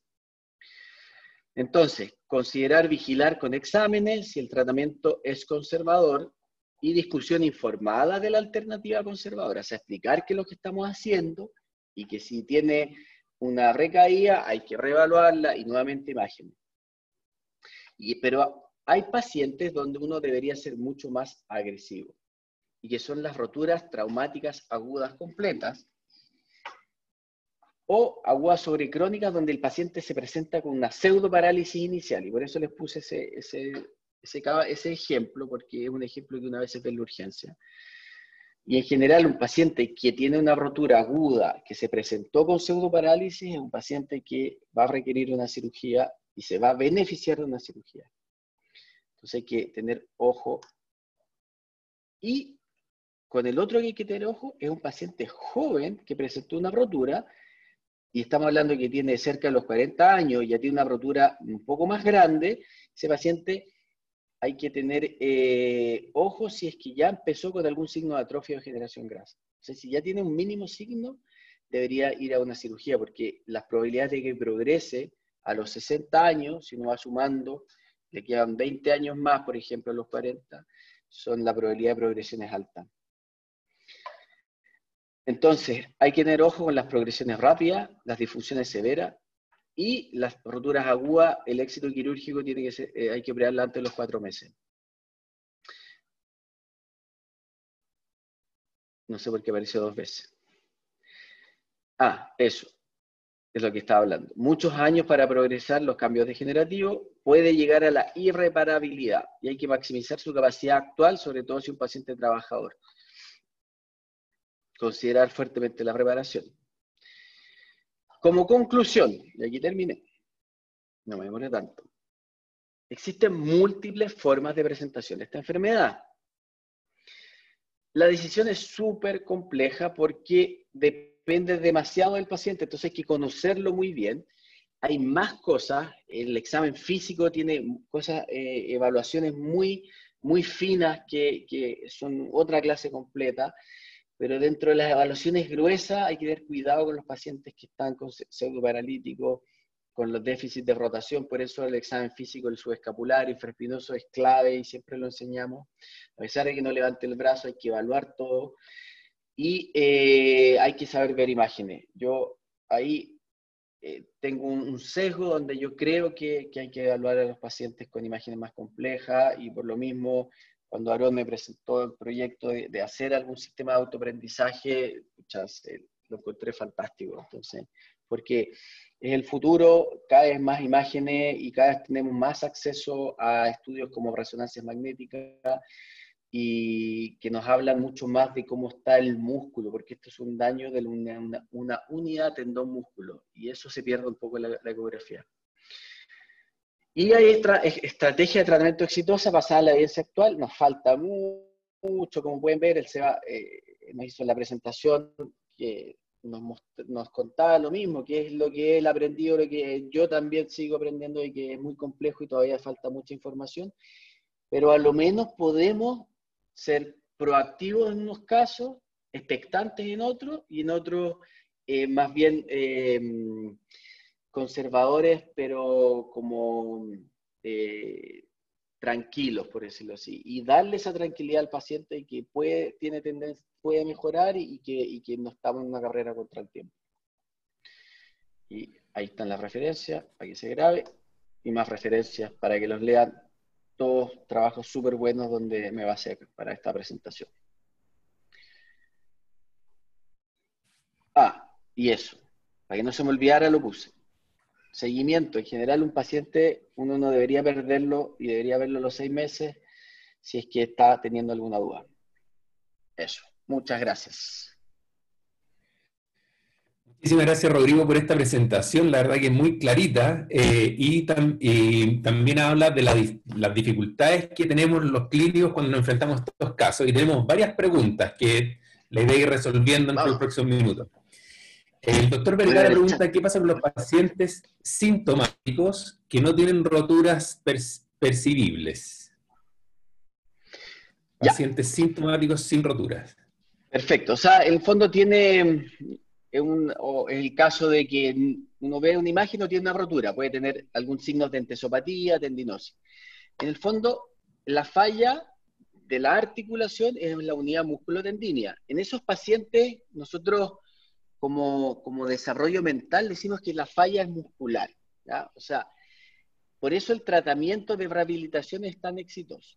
Entonces, considerar vigilar con exámenes si el tratamiento es conservador y discusión informada de la alternativa conservadora. O sea, explicar qué es lo que estamos haciendo y que si tiene una recaída hay que reevaluarla y nuevamente imágenes. Pero hay pacientes donde uno debería ser mucho más agresivo y que son las roturas traumáticas agudas completas o agudas sobrecrónicas donde el paciente se presenta con una pseudoparálisis inicial, y por eso les puse ese ejemplo, porque es un ejemplo que una vez se ve en la urgencia. Y en general un paciente que tiene una rotura aguda, que se presentó con pseudoparálisis, es un paciente que va a requerir una cirugía y se va a beneficiar de una cirugía. Entonces hay que tener ojo. Y con el otro que hay que tener ojo es un paciente joven que presentó una rotura, y estamos hablando de que tiene cerca de los 40 años y ya tiene una rotura un poco más grande, ese paciente hay que tener ojo si es que ya empezó con algún signo de atrofia o degeneración grasa. O sea, si ya tiene un mínimo signo, debería ir a una cirugía, porque las probabilidades de que progrese a los 60 años, si uno va sumando, le quedan 20 años más, por ejemplo, a los 40, la probabilidad de progresión es alta. Entonces, hay que tener ojo con las progresiones rápidas, las disfunciones severas y las roturas agudas. El éxito quirúrgico tiene que ser, hay que operarla antes de los 4 meses. No sé por qué apareció 2 veces. Eso es lo que estaba hablando. Muchos años para progresar los cambios degenerativos, puede llegar a la irreparabilidad y hay que maximizar su capacidad actual, sobre todo si un paciente es trabajador. Considerar fuertemente la reparación. Como conclusión, y aquí terminé, no me demoré tanto, existen múltiples formas de presentación de esta enfermedad. La decisión es súper compleja porque depende demasiado del paciente, entonces hay que conocerlo muy bien. Hay más cosas, el examen físico tiene cosas, evaluaciones muy, muy finas que son otra clase completa, pero dentro de las evaluaciones gruesas hay que tener cuidado con los pacientes que están con pseudoparalíticos, con los déficits de rotación, por eso el examen físico del subescapular, infraespinoso es clave y siempre lo enseñamos. A pesar de que no levante el brazo, hay que evaluar todo y hay que saber ver imágenes. Yo ahí tengo un sesgo donde yo creo que hay que evaluar a los pacientes con imágenes más complejas y por lo mismo, cuando Aarón me presentó el proyecto de hacer algún sistema de autoaprendizaje, lo encontré fantástico. Entonces, porque es el futuro, cada vez más imágenes y cada vez tenemos más acceso a estudios como resonancias magnéticas y que nos hablan mucho más de cómo está el músculo, porque esto es un daño de una unidad tendón-músculo, y eso se pierde un poco en la ecografía. Y hay estrategia de tratamiento exitosa basada en la evidencia actual, nos falta mucho, como pueden ver, él nos hizo la presentación que nos contaba lo mismo, que es lo que él aprendió, lo que yo también sigo aprendiendo y que es muy complejo y todavía falta mucha información, pero a lo menos podemos ser proactivos en unos casos, expectantes en otros, y en otros más bien conservadores, pero como tranquilos, por decirlo así, y darle esa tranquilidad al paciente y que tiene tendencia, puede mejorar y que no estamos en una carrera contra el tiempo. Y ahí están las referencias, para que se grabe, y más referencias para que los lean. Todos trabajos súper buenos donde me basé para esta presentación. Y eso, para que no se me olvidara lo puse. Seguimiento, en general un paciente, uno no debería perderlo y debería verlo los 6 meses si es que está teniendo alguna duda. Eso, muchas gracias. Muchísimas gracias, Rodrigo, por esta presentación, la verdad que es muy clarita y también habla de las dificultades que tenemos los clínicos cuando nos enfrentamos a estos casos, y tenemos varias preguntas que les voy a ir resolviendo en los próximos minutos. El doctor Vergara pregunta qué pasa con los pacientes sintomáticos que no tienen roturas percibibles. Pacientes sintomáticos sin roturas. Perfecto, o sea, en el fondo tiene el caso de que uno ve una imagen y no tiene una rotura, puede tener algún signo de entesopatía, tendinosis. En el fondo, la falla de la articulación es la unidad musculotendínea. En esos pacientes, nosotros como desarrollo mental decimos que la falla es muscular, ¿ya? O sea, por eso el tratamiento de rehabilitación es tan exitoso.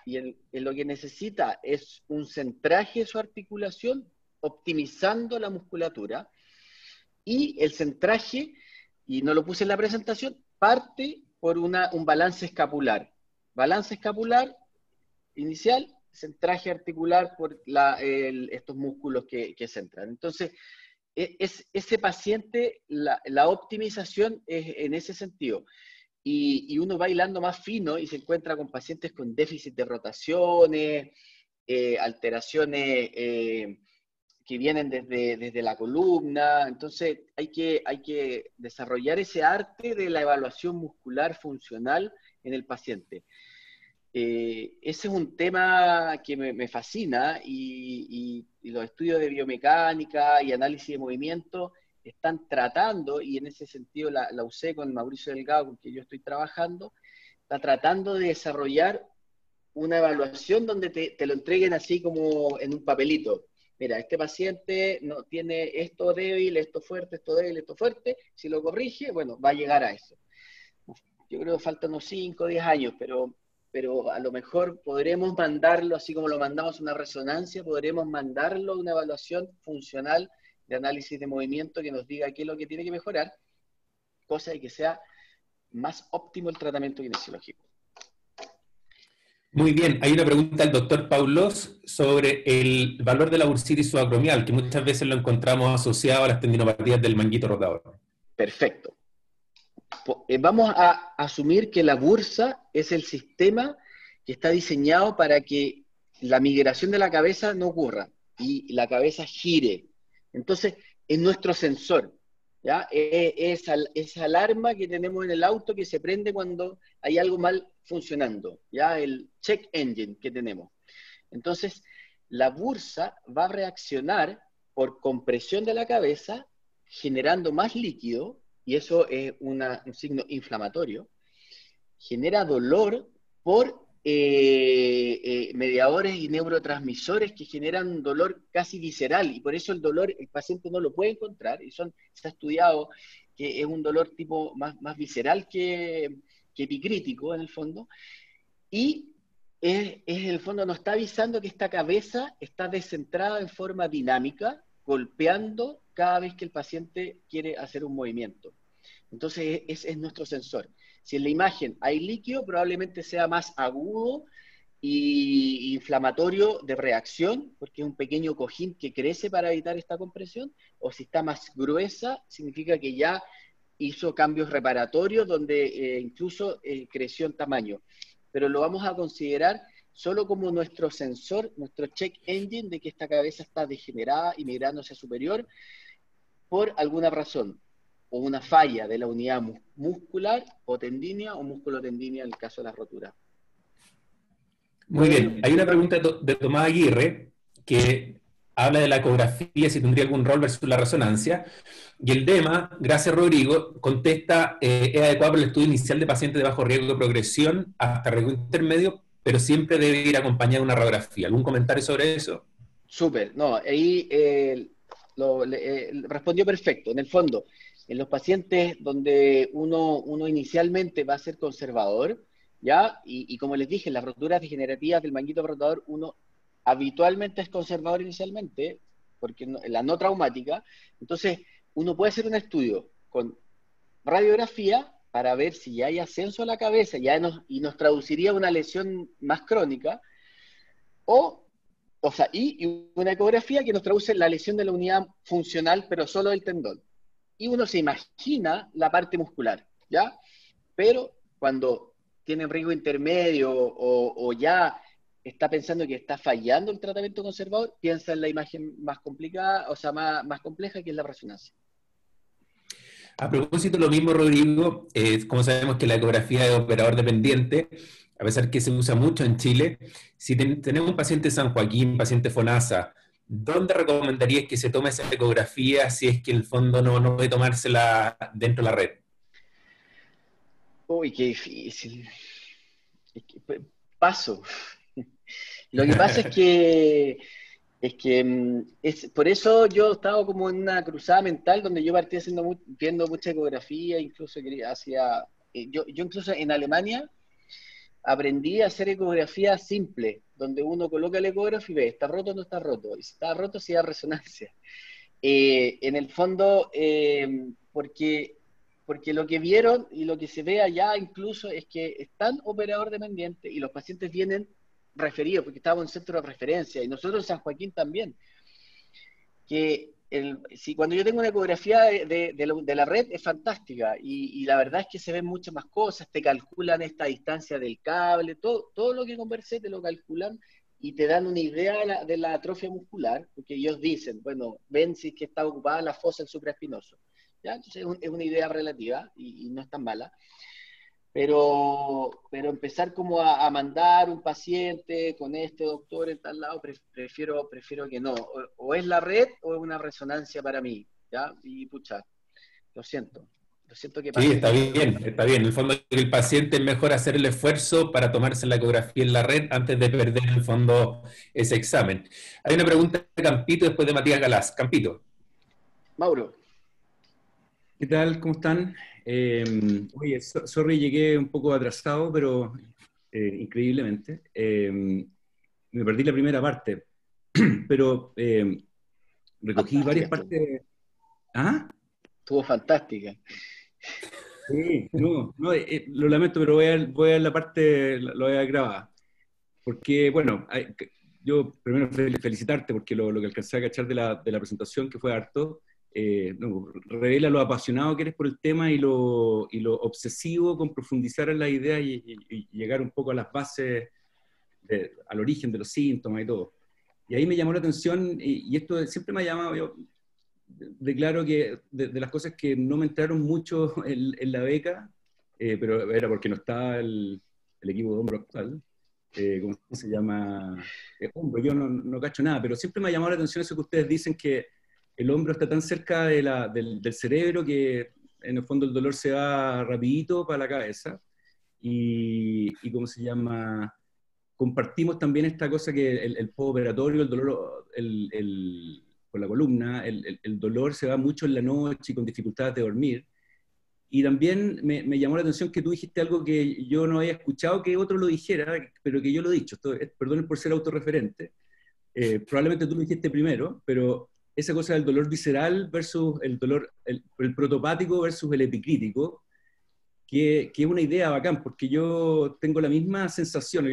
Y lo que necesita es un centraje de su articulación, optimizando la musculatura, y el centraje, y no lo puse en la presentación, parte por un balance escapular. Balance escapular inicial, centraje articular por estos músculos que centran. Entonces, ese paciente, la optimización es en ese sentido. Y uno va hilando más fino y se encuentra con pacientes con déficit de rotaciones, alteraciones que vienen desde la columna. Entonces hay que desarrollar ese arte de la evaluación muscular funcional en el paciente. Ese es un tema que me fascina y los estudios de biomecánica y análisis de movimiento están tratando, y en ese sentido la usé con Mauricio Delgado, con quien yo estoy trabajando, está tratando de desarrollar una evaluación donde te lo entreguen así como en un papelito. Mira, este paciente no tiene esto débil, esto fuerte, esto débil, esto fuerte. Si lo corrige, bueno, va a llegar a eso. Yo creo que faltan unos 5 o 10 años, pero a lo mejor podremos mandarlo, así como lo mandamos a una resonancia, podremos mandarlo a una evaluación funcional de análisis de movimiento que nos diga qué es lo que tiene que mejorar, cosa de que sea más óptimo el tratamiento kinesiológico. Muy bien, hay una pregunta del doctor Paulos sobre el valor de la bursitis subacromial, que muchas veces lo encontramos asociado a las tendinopatías del manguito rotador. Perfecto. Vamos a asumir que la bursa es el sistema que está diseñado para que la migración de la cabeza no ocurra y la cabeza gire. Entonces, es nuestro sensor, ¿ya? Esa alarma que tenemos en el auto que se prende cuando hay algo mal funcionando, ¿ya? El check engine que tenemos. Entonces, la bursa va a reaccionar por compresión de la cabeza, generando más líquido, y eso es un signo inflamatorio, genera dolor por mediadores y neurotransmisores que generan dolor casi visceral, y por eso el dolor el paciente no lo puede encontrar, y se ha estudiado que es un dolor tipo más visceral que epicrítico en el fondo, y en el fondo nos está avisando que esta cabeza está descentrada en forma dinámica, golpeando cada vez que el paciente quiere hacer un movimiento. Entonces, ese es nuestro sensor. Si en la imagen hay líquido, probablemente sea más agudo y inflamatorio de reacción, porque es un pequeño cojín que crece para evitar esta compresión, o si está más gruesa, significa que ya hizo cambios reparatorios donde incluso creció en tamaño. Pero lo vamos a considerar solo como nuestro sensor, nuestro check engine de que esta cabeza está degenerada y migrando hacia superior por alguna razón, o una falla de la unidad muscular o tendínea o músculo-tendínea en el caso de la rotura. Muy bien. Hay una pregunta de Tomás Aguirre que habla de la ecografía, si tendría algún rol versus la resonancia. Y el DEMA, gracias Rodrigo, contesta, es adecuado para el estudio inicial de pacientes de bajo riesgo de progresión hasta riesgo intermedio, pero siempre debe ir acompañada de una radiografía. ¿Algún comentario sobre eso? Súper, no, ahí respondió perfecto. En el fondo, en los pacientes donde uno inicialmente va a ser conservador, ¿ya? Y como les dije, en las roturas degenerativas del manguito rotador, uno habitualmente es conservador inicialmente, porque la no traumática, entonces uno puede hacer un estudio con radiografía para ver si ya hay ascenso a la cabeza y nos traduciría una lesión más crónica, o sea, y una ecografía que nos traduce la lesión de la unidad funcional, pero solo del tendón. Y uno se imagina la parte muscular, ¿ya? Pero cuando tiene riesgo intermedio o ya está pensando que está fallando el tratamiento conservador, piensa en la imagen más complicada, o sea, más compleja, que es la resonancia. A propósito, lo mismo, Rodrigo, como sabemos que la ecografía es operador dependiente, a pesar que se usa mucho en Chile, si tenemos un paciente San Joaquín, paciente FONASA, ¿dónde recomendarías que se tome esa ecografía si es que en el fondo no puede tomársela dentro de la red? Uy, qué difícil. Paso. Lo que pasa es que por eso yo estaba como en una cruzada mental donde yo partí viendo mucha ecografía, incluso yo incluso en Alemania aprendí a hacer ecografía simple, donde uno coloca el ecógrafo y ve, ¿está roto o no está roto? Y si está roto, sí da resonancia. En el fondo, porque lo que vieron y lo que se ve allá incluso es que están operador dependiente y los pacientes vienen referidos, porque estábamos en centro de referencia, y nosotros en San Joaquín también, que si cuando yo tengo una ecografía de la red es fantástica, y la verdad es que se ven muchas más cosas, te calculan esta distancia del cable, todo lo que conversé te lo calculan y te dan una idea de la atrofia muscular, porque ellos dicen, bueno, ven si es que está ocupada la fosa del supraespinoso. ¿Ya? Entonces es una idea relativa y no es tan mala. Pero empezar como a mandar un paciente con este doctor en tal lado, prefiero que no. O es la red o es una resonancia para mí, ¿ya? Y pucha, lo siento que Sí, pase está esto, bien, está bien. En el fondo, el paciente es mejor hacer el esfuerzo para tomarse la ecografía en la red antes de perder en el fondo ese examen. Hay una pregunta de Campito después de Matías Galás. Campito. Mauro. ¿Qué tal? ¿Cómo están? Oye, sorry, llegué un poco atrasado, pero increíblemente. Me perdí la primera parte, pero recogí varias partes. ¿Ah? Estuvo fantástica. Sí, no, lo lamento, pero voy a la parte, lo voy a grabar. Porque, bueno, yo primero felicitarte porque lo que alcancé a cachar de la presentación, que fue harto, revela lo apasionado que eres por el tema y lo obsesivo con profundizar en la idea y llegar un poco a las bases, al origen de los síntomas y todo. Y ahí me llamó la atención, y esto siempre me ha llamado, yo declaro que de las cosas que no me entraron mucho en la beca, pero era porque no estaba el equipo de hombro actual, ¿cómo se llama? Hombro, yo no cacho nada, pero siempre me ha llamado la atención eso que ustedes dicen, que el hombro está tan cerca del cerebro que en el fondo el dolor se va rapidito para la cabeza, y ¿cómo se llama? Compartimos también esta cosa que el postoperatorio, el dolor por la columna, el dolor se va mucho en la noche y con dificultades de dormir. Y también me llamó la atención que tú dijiste algo que yo no había escuchado que otro lo dijera, pero que yo lo he dicho. Perdonen por ser autorreferente. Probablemente tú lo dijiste primero, pero esa cosa del dolor visceral versus el dolor, el protopático versus el epicrítico, que es una idea bacán, porque yo tengo la misma sensación.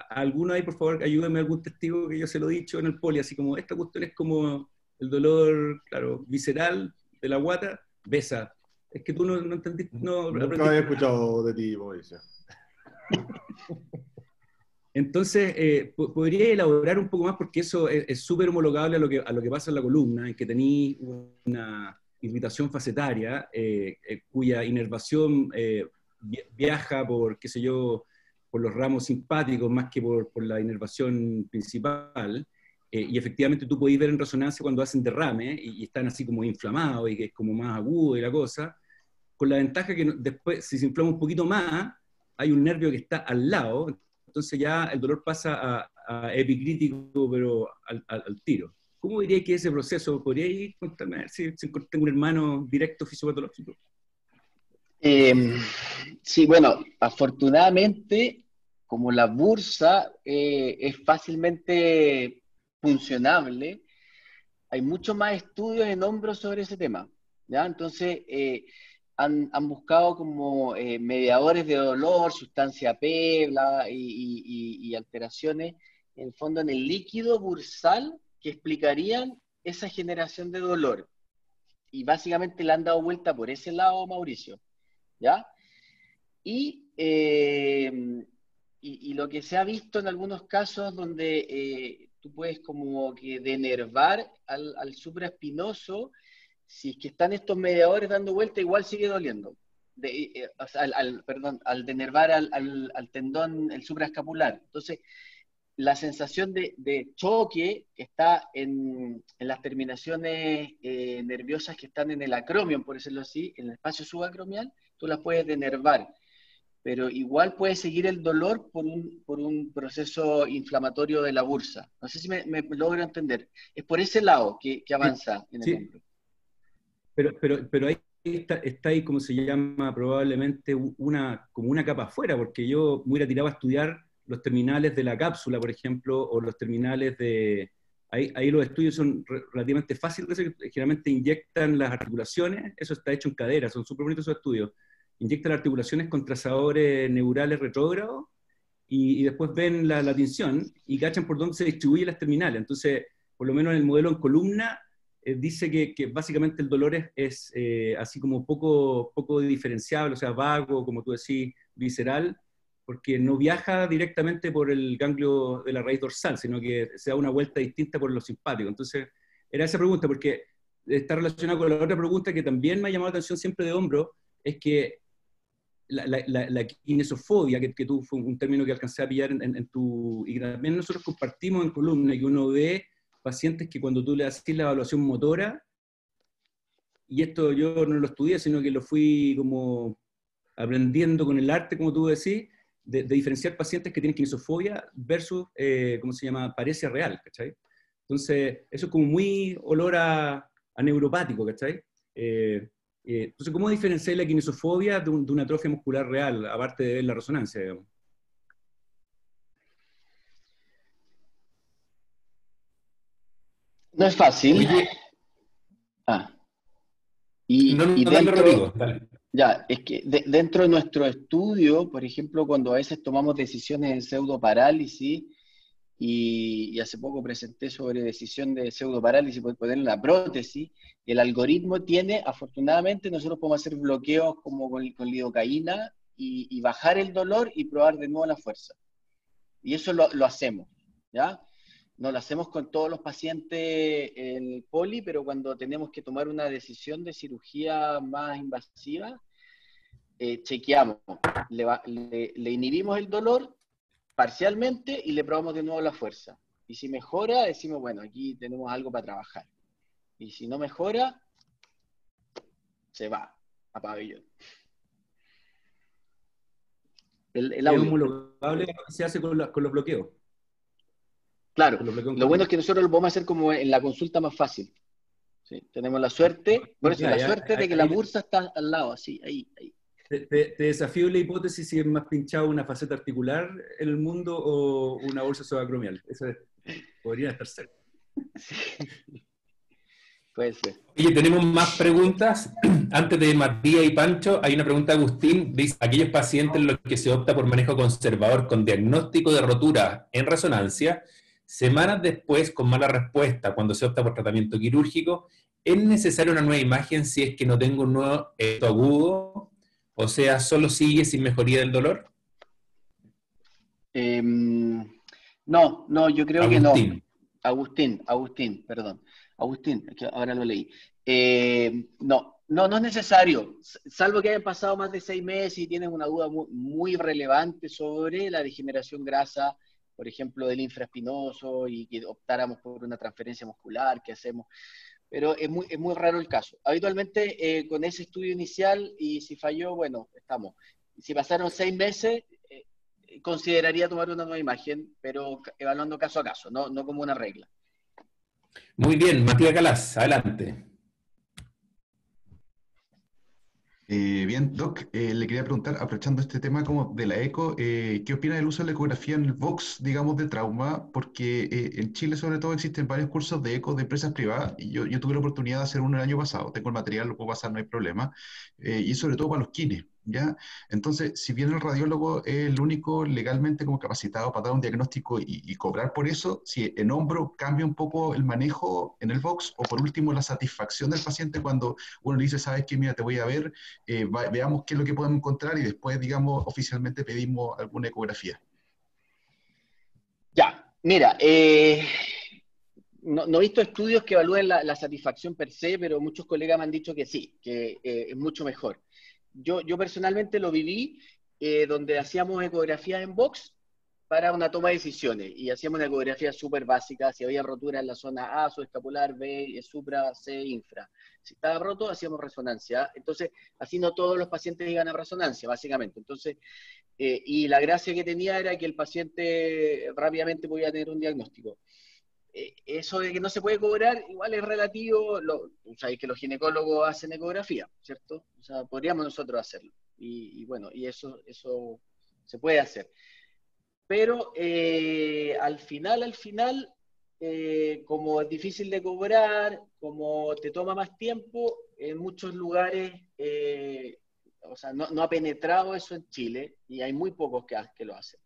¿Alguno ahí, por favor, ayúdame, algún testigo que yo se lo he dicho en el poli, así como, esta cuestión es como el dolor, claro, visceral de la guata, besa. Es que tú no entendiste, no Nunca aprendiste. había escuchado de ti, Mauricio. Entonces, podría elaborar un poco más, porque eso es súper homologable a lo que pasa en la columna, en que tenéis una irritación facetaria, cuya inervación viaja por, qué sé yo, por los ramos simpáticos más que por la inervación principal, y efectivamente tú podéis ver en resonancia cuando hacen derrame y están así como inflamados y que es como más agudo y la cosa, con la ventaja que después, si se inflama un poquito más, hay un nervio que está al lado, entonces ya el dolor pasa a epicrítico, pero al tiro. ¿Cómo diría que ese proceso? ¿Podríais contarme a ver si tengo un hermano directo fisiopatológico? Sí, bueno, afortunadamente, como la bursa es fácilmente funcionable, hay mucho más estudios en hombros sobre ese tema, ¿ya? Entonces, han buscado como mediadores de dolor, sustancia P, y alteraciones, en el fondo, en el líquido bursal que explicarían esa generación de dolor. Y básicamente le han dado vuelta por ese lado, Mauricio, ¿ya? Y, y lo que se ha visto en algunos casos donde tú puedes como que denervar al supraespinoso, si es que están estos mediadores dando vuelta, igual sigue doliendo. O sea, perdón, al denervar al tendón, el supraescapular. Entonces, la sensación de choque que está en las terminaciones nerviosas que están en el acromion, por decirlo así, en el espacio subacromial, tú las puedes denervar, pero igual puede seguir el dolor por un proceso inflamatorio de la bursa. No sé si me logro entender. Es por ese lado que avanza en el Sí, hombro. pero ahí está ahí, como se llama, probablemente como una capa afuera, porque yo me hubiera tirado a estudiar los terminales de la cápsula, por ejemplo, o los terminales de... Ahí los estudios son relativamente fáciles, generalmente inyectan las articulaciones, eso está hecho en cadera, son súper bonitos esos estudios. Inyectan las articulaciones con trazadores neurales retrógrados y después ven la tinción y cachan por dónde se distribuyen las terminales. Entonces, por lo menos en el modelo en columna, dice que básicamente el dolor es así como poco diferenciable, o sea, vago, como tú decís, visceral, porque no viaja directamente por el ganglio de la raíz dorsal, sino que se da una vuelta distinta por los simpáticos. Entonces, era esa pregunta, porque está relacionada con la otra pregunta que también me ha llamado la atención siempre de hombro, es que la kinesofobia, que tú fue un término que alcancé a pillar en tu... Y también nosotros compartimos en columna, que uno ve pacientes que cuando tú le haces la evaluación motora, y esto yo no lo estudié, sino que lo fui como aprendiendo con el arte, como tú decís, de diferenciar pacientes que tienen kinesofobia versus, ¿cómo se llama?, paresia real, ¿cachai? Entonces, eso es como muy olor a neuropático, ¿cachai? Entonces, ¿cómo diferenciar la kinesofobia de una atrofia muscular real, aparte de ver la resonancia, digamos? No es fácil. Oye, Y dale, Rodrigo, dentro, dale. ya, es que dentro de nuestro estudio, por ejemplo, cuando a veces tomamos decisiones en pseudoparálisis, y hace poco presenté sobre decisión de pseudoparálisis por poner la prótesis, el algoritmo tiene, afortunadamente, nosotros podemos hacer bloqueos como con lidocaína y bajar el dolor y probar de nuevo la fuerza. Y eso lo hacemos, ¿ya? No lo hacemos con todos los pacientes en el poli, pero cuando tenemos que tomar una decisión de cirugía más invasiva, chequeamos, le inhibimos el dolor parcialmente y le probamos de nuevo la fuerza. Y si mejora, decimos, bueno, aquí tenemos algo para trabajar. Y si no mejora, se va a pabellón. El Es audio. homologable, se hace con los bloqueos. Claro, Con los bloqueos lo bueno es que nosotros lo podemos hacer como en la consulta más fácil. ¿Sí? Tenemos la suerte, por eso Ya, la ya, suerte de que la bursa está al lado, así, ahí. Te desafío la hipótesis si es más pinchado una faceta articular en el mundo o una bolsa subacromial. Podría estar cerca. Sí. Puede ser. Oye, tenemos más preguntas. Antes de Matías y Pancho, hay una pregunta de Agustín. Dice, aquellos pacientes en los que se opta por manejo conservador con diagnóstico de rotura en resonancia, semanas después, con mala respuesta, cuando se opta por tratamiento quirúrgico, ¿es necesaria una nueva imagen si es que no tengo un nuevo esto agudo? O sea, ¿solo sigue sin mejoría del dolor? No, yo creo que no. Agustín. Agustín, perdón. Agustín, es que ahora lo leí. No es necesario, salvo que hayan pasado más de 6 meses y tienen una duda muy relevante sobre la degeneración grasa, por ejemplo, del infraespinoso, y que optáramos por una transferencia muscular que hacemos. Pero es muy raro el caso. Habitualmente, con ese estudio inicial, y si falló, bueno, estamos. Si pasaron 6 meses, consideraría tomar una nueva imagen, pero evaluando caso a caso, no como una regla. Muy bien, Matías Galás, adelante. Bien, Doc, le quería preguntar, aprovechando este tema como de la eco, ¿qué opina del uso de la ecografía en el box, digamos, de trauma? Porque en Chile, sobre todo, existen varios cursos de eco de empresas privadas, y yo tuve la oportunidad de hacer uno el año pasado. Tengo el material, lo puedo pasar, no hay problema. Y sobre todo para los kines, ¿ya? Entonces, si bien el radiólogo es el único legalmente como capacitado para dar un diagnóstico y cobrar por eso, si en hombro cambia un poco el manejo en el box, o por último, la satisfacción del paciente cuando uno le dice, ¿sabes qué? Mira, te voy a ver. Veamos qué es lo que podemos encontrar y después, digamos, oficialmente pedimos alguna ecografía. Ya, mira, no he visto estudios que evalúen la satisfacción per se, pero muchos colegas me han dicho que sí, que es mucho mejor. Yo personalmente lo viví, donde hacíamos ecografías en box para una toma de decisiones, y hacíamos una ecografía súper básica. Si había rotura en la zona A, subescapular, B, supra, C, infra. Si estaba roto, hacíamos resonancia. Entonces, así no todos los pacientes iban a resonancia, básicamente. Entonces, y la gracia que tenía era que el paciente rápidamente podía tener un diagnóstico. Eso de que no se puede cobrar, igual es relativo. Sabéis que los ginecólogos hacen ecografía, ¿cierto? O sea, podríamos nosotros hacerlo. Y bueno, y eso se puede hacer. Pero al final, como es difícil de cobrar, como te toma más tiempo, en muchos lugares, o sea, no ha penetrado eso en Chile, y hay muy pocos que lo hacen.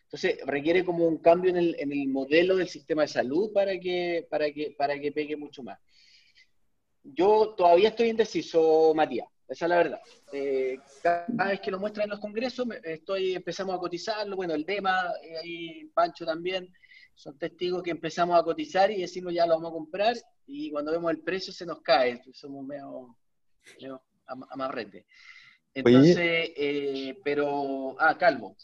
Entonces, requiere como un cambio en el modelo del sistema de salud para que pegue mucho más. Yo todavía estoy indeciso, Matías, esa es la verdad. Cada vez que lo muestran en los congresos, empezamos a cotizarlo. Bueno, el DEMA, ahí Pancho también, son testigos que empezamos a cotizar y decimos ya lo vamos a comprar, y cuando vemos el precio se nos cae, somos medio amarrete. Entonces, pero, Calvo.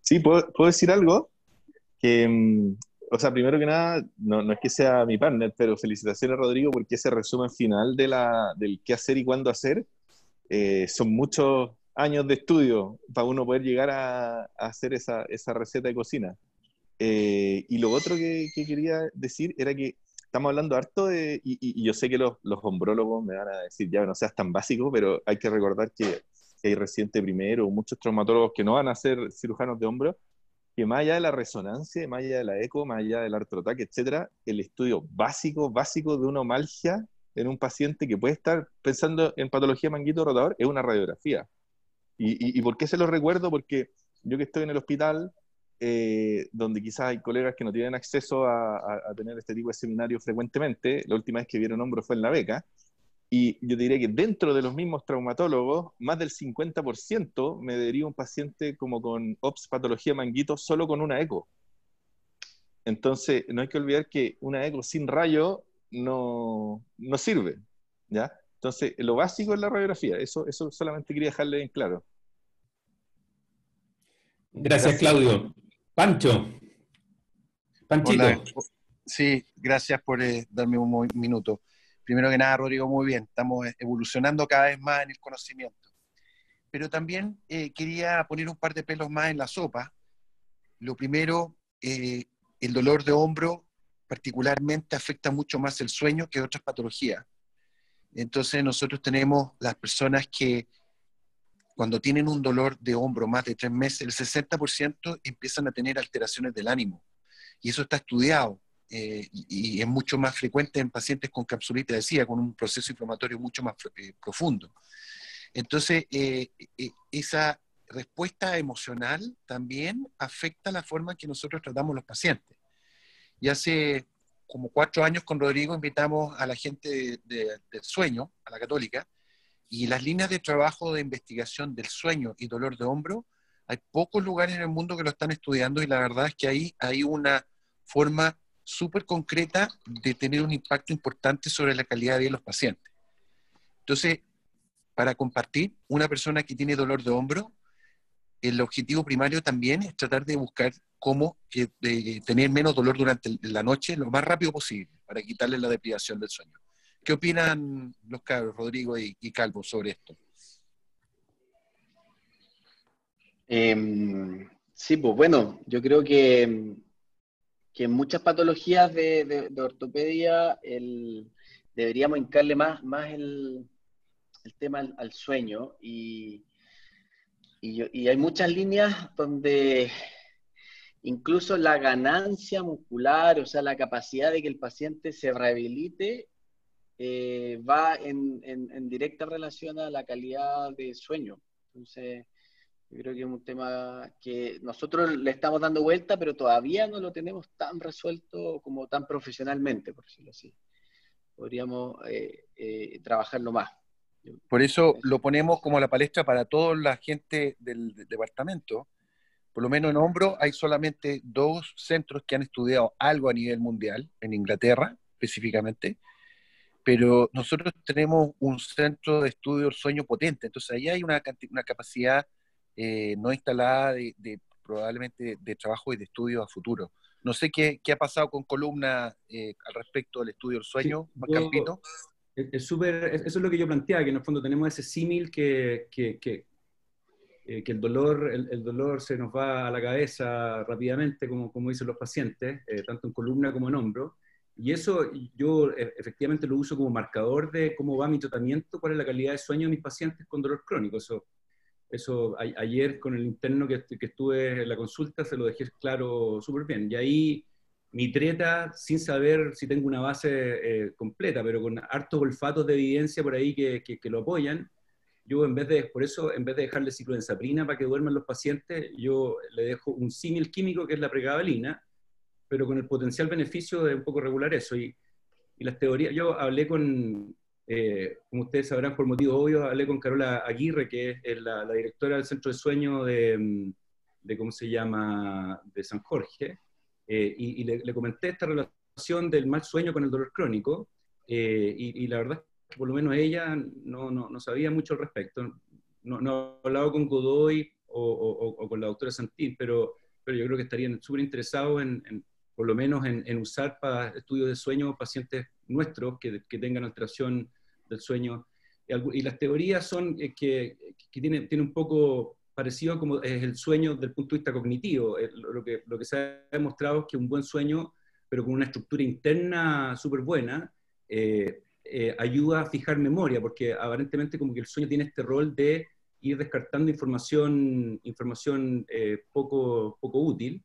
Sí, ¿puedo decir algo? Que, o sea, primero que nada, no es que sea mi partner, pero felicitaciones, Rodrigo, porque ese resumen final del qué hacer y cuándo hacer, son muchos años de estudio para uno poder llegar a hacer esa receta de cocina. Y lo otro que quería decir era que estamos hablando harto y yo sé que los ombrólogos me van a decir, ya no seas tan básico, pero hay que recordar que hay residente primero, muchos traumatólogos que no van a ser cirujanos de hombro, que más allá de la resonancia, más allá de la eco, más allá del artrotaque, etcétera, el estudio básico de una omalgia en un paciente que puede estar pensando en patología manguito rotador es una radiografía. ¿Y por qué se lo recuerdo? Porque yo que estoy en el hospital, donde quizás hay colegas que no tienen acceso a tener este tipo de seminarios frecuentemente, la última vez que vieron hombro fue en la beca, y yo diría que dentro de los mismos traumatólogos, más del 50% me deriva un paciente como con OPS patología manguito solo con una eco. Entonces, no hay que olvidar que una eco sin rayo no sirve, ¿ya? Entonces, lo básico es la radiografía. Eso solamente quería dejarle en claro. Gracias, Claudio. Pancho. Panchito. Hola. Sí, gracias por darme un minuto. Primero que nada, Rodrigo, muy bien. Estamos evolucionando cada vez más en el conocimiento. Pero también quería poner un par de pelos más en la sopa. Lo primero, el dolor de hombro particularmente afecta mucho más el sueño que otras patologías. Entonces nosotros tenemos las personas que cuando tienen un dolor de hombro más de 3 meses, el 60% empiezan a tener alteraciones del ánimo. Y eso está estudiado y es mucho más frecuente en pacientes con capsulitis adhesiva, con un proceso inflamatorio mucho más profundo. Entonces, esa respuesta emocional también afecta la forma en que nosotros tratamos a los pacientes. Y hace como 4 años con Rodrigo invitamos a la gente del sueño, a la Católica, y las líneas de trabajo de investigación del sueño y dolor de hombro, hay pocos lugares en el mundo que lo están estudiando y la verdad es que ahí hay una forma súper concreta de tener un impacto importante sobre la calidad de vida de los pacientes. Entonces, para compartir, una persona que tiene dolor de hombro, el objetivo primario también es tratar de buscar cómo tener menos dolor durante la noche lo más rápido posible para quitarle la deprivación del sueño. ¿Qué opinan los cabros, Rodrigo y Calvo, sobre esto? Sí, pues bueno, yo creo que en muchas patologías de ortopedia deberíamos hincarle más el tema al sueño y hay muchas líneas donde incluso la ganancia muscular, o sea, la capacidad de que el paciente se rehabilite, va en directa relación a la calidad de sueño. Entonces, yo creo que es un tema que nosotros le estamos dando vuelta, pero todavía no lo tenemos tan resuelto como tan profesionalmente, por decirlo así. Podríamos trabajarlo más. Por eso lo ponemos como la palestra para toda la gente del departamento. Por lo menos en hombro hay solamente 2 centros que han estudiado algo a nivel mundial, en Inglaterra específicamente, pero nosotros tenemos un centro de estudio del sueño potente, entonces ahí hay una capacidad no instalada probablemente de trabajo y de estudio a futuro. No sé qué ha pasado con Columna al respecto del estudio del sueño, Sí, Juan Campito. eso es lo que yo planteaba, que en el fondo tenemos ese símil que el dolor se nos va a la cabeza rápidamente, como dicen los pacientes, tanto en columna como en hombro. Y eso yo efectivamente lo uso como marcador de cómo va mi tratamiento, cuál es la calidad de sueño de mis pacientes con dolor crónico. Eso ayer con el interno que estuve en la consulta se lo dejé claro súper bien. Y ahí mi treta, sin saber si tengo una base completa, pero con hartos olfatos de evidencia por ahí que lo apoyan, yo por eso, en vez de dejarle ciclohensaprina para que duerman los pacientes, yo le dejo un símil químico que es la pregabalina, pero con el potencial beneficio de un poco regular eso. Y las teorías, yo hablé con, como ustedes sabrán por motivos obvios, hablé con Carola Aguirre, que es la directora del Centro de Sueño de ¿cómo se llama?, de San Jorge, y le comenté esta relación del mal sueño con el dolor crónico, y la verdad es que por lo menos ella no sabía mucho al respecto. No he hablado con Godoy o con la doctora Santín, pero yo creo que estarían súper interesados por lo menos en usar para estudios de sueño pacientes nuestros que tengan alteración del sueño. Y las teorías son que tiene un poco parecido como es el sueño desde el punto de vista cognitivo. Lo que se ha demostrado es que un buen sueño, pero con una estructura interna súper buena, ayuda a fijar memoria, porque aparentemente como que el sueño tiene este rol de ir descartando información poco útil.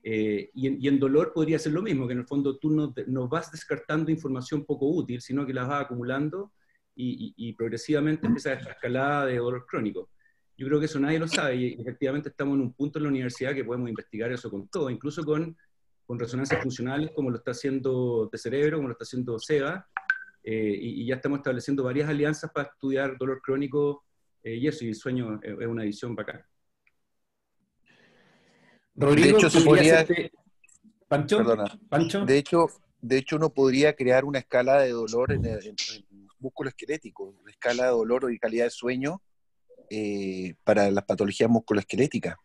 Y en dolor podría ser lo mismo, que en el fondo tú no vas descartando información poco útil, sino que las vas acumulando y progresivamente empieza esta escalada de dolor crónico. Yo creo que eso nadie lo sabe y efectivamente estamos en un punto en la universidad que podemos investigar eso con todo, incluso con resonancias funcionales como lo está haciendo de cerebro, como lo está haciendo SEBA, y ya estamos estableciendo varias alianzas para estudiar dolor crónico y eso, y el sueño es una edición bacana. De Rodrigo, hecho, se podría... ¿Pancho? Perdona. ¿Pancho? De hecho, uno podría crear una escala de dolor en músculo esquelético, una escala de dolor y calidad de sueño para las patologías musculoesqueléticas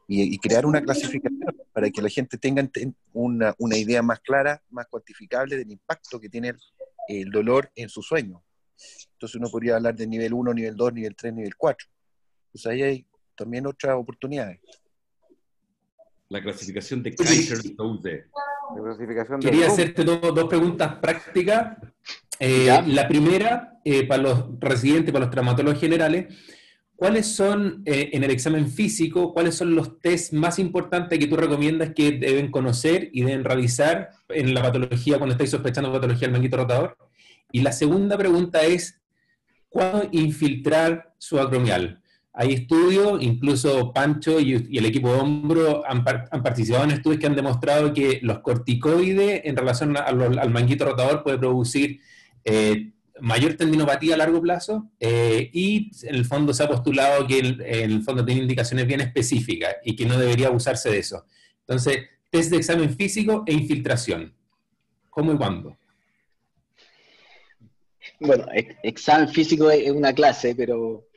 y crear una clasificación para que la gente tenga una idea más clara, más cuantificable del impacto que tiene el dolor en su sueño. Entonces uno podría hablar de nivel 1, nivel 2, nivel 3, nivel 4. Pues ahí hay también otras oportunidades. La clasificación de Kaiser-Söze. La clasificación de Quería Rum. hacerte dos preguntas prácticas. Ya. La primera, para los residentes, para los traumatólogos generales, ¿cuáles son, en el examen físico, cuáles son los test más importantes que tú recomiendas que deben conocer y deben realizar en la patología cuando estáis sospechando patología del manguito rotador? Y la segunda pregunta es, ¿cuándo infiltrar subacromial? Hay estudios, incluso Pancho y el equipo de hombro han participado en estudios que han demostrado que los corticoides en relación al manguito rotador puede producir mayor tendinopatía a largo plazo y en el fondo se ha postulado que en el fondo tiene indicaciones bien específicas y que no debería abusarse de eso. Entonces, test de examen físico e infiltración. ¿Cómo y cuándo? Bueno, examen físico es una clase, pero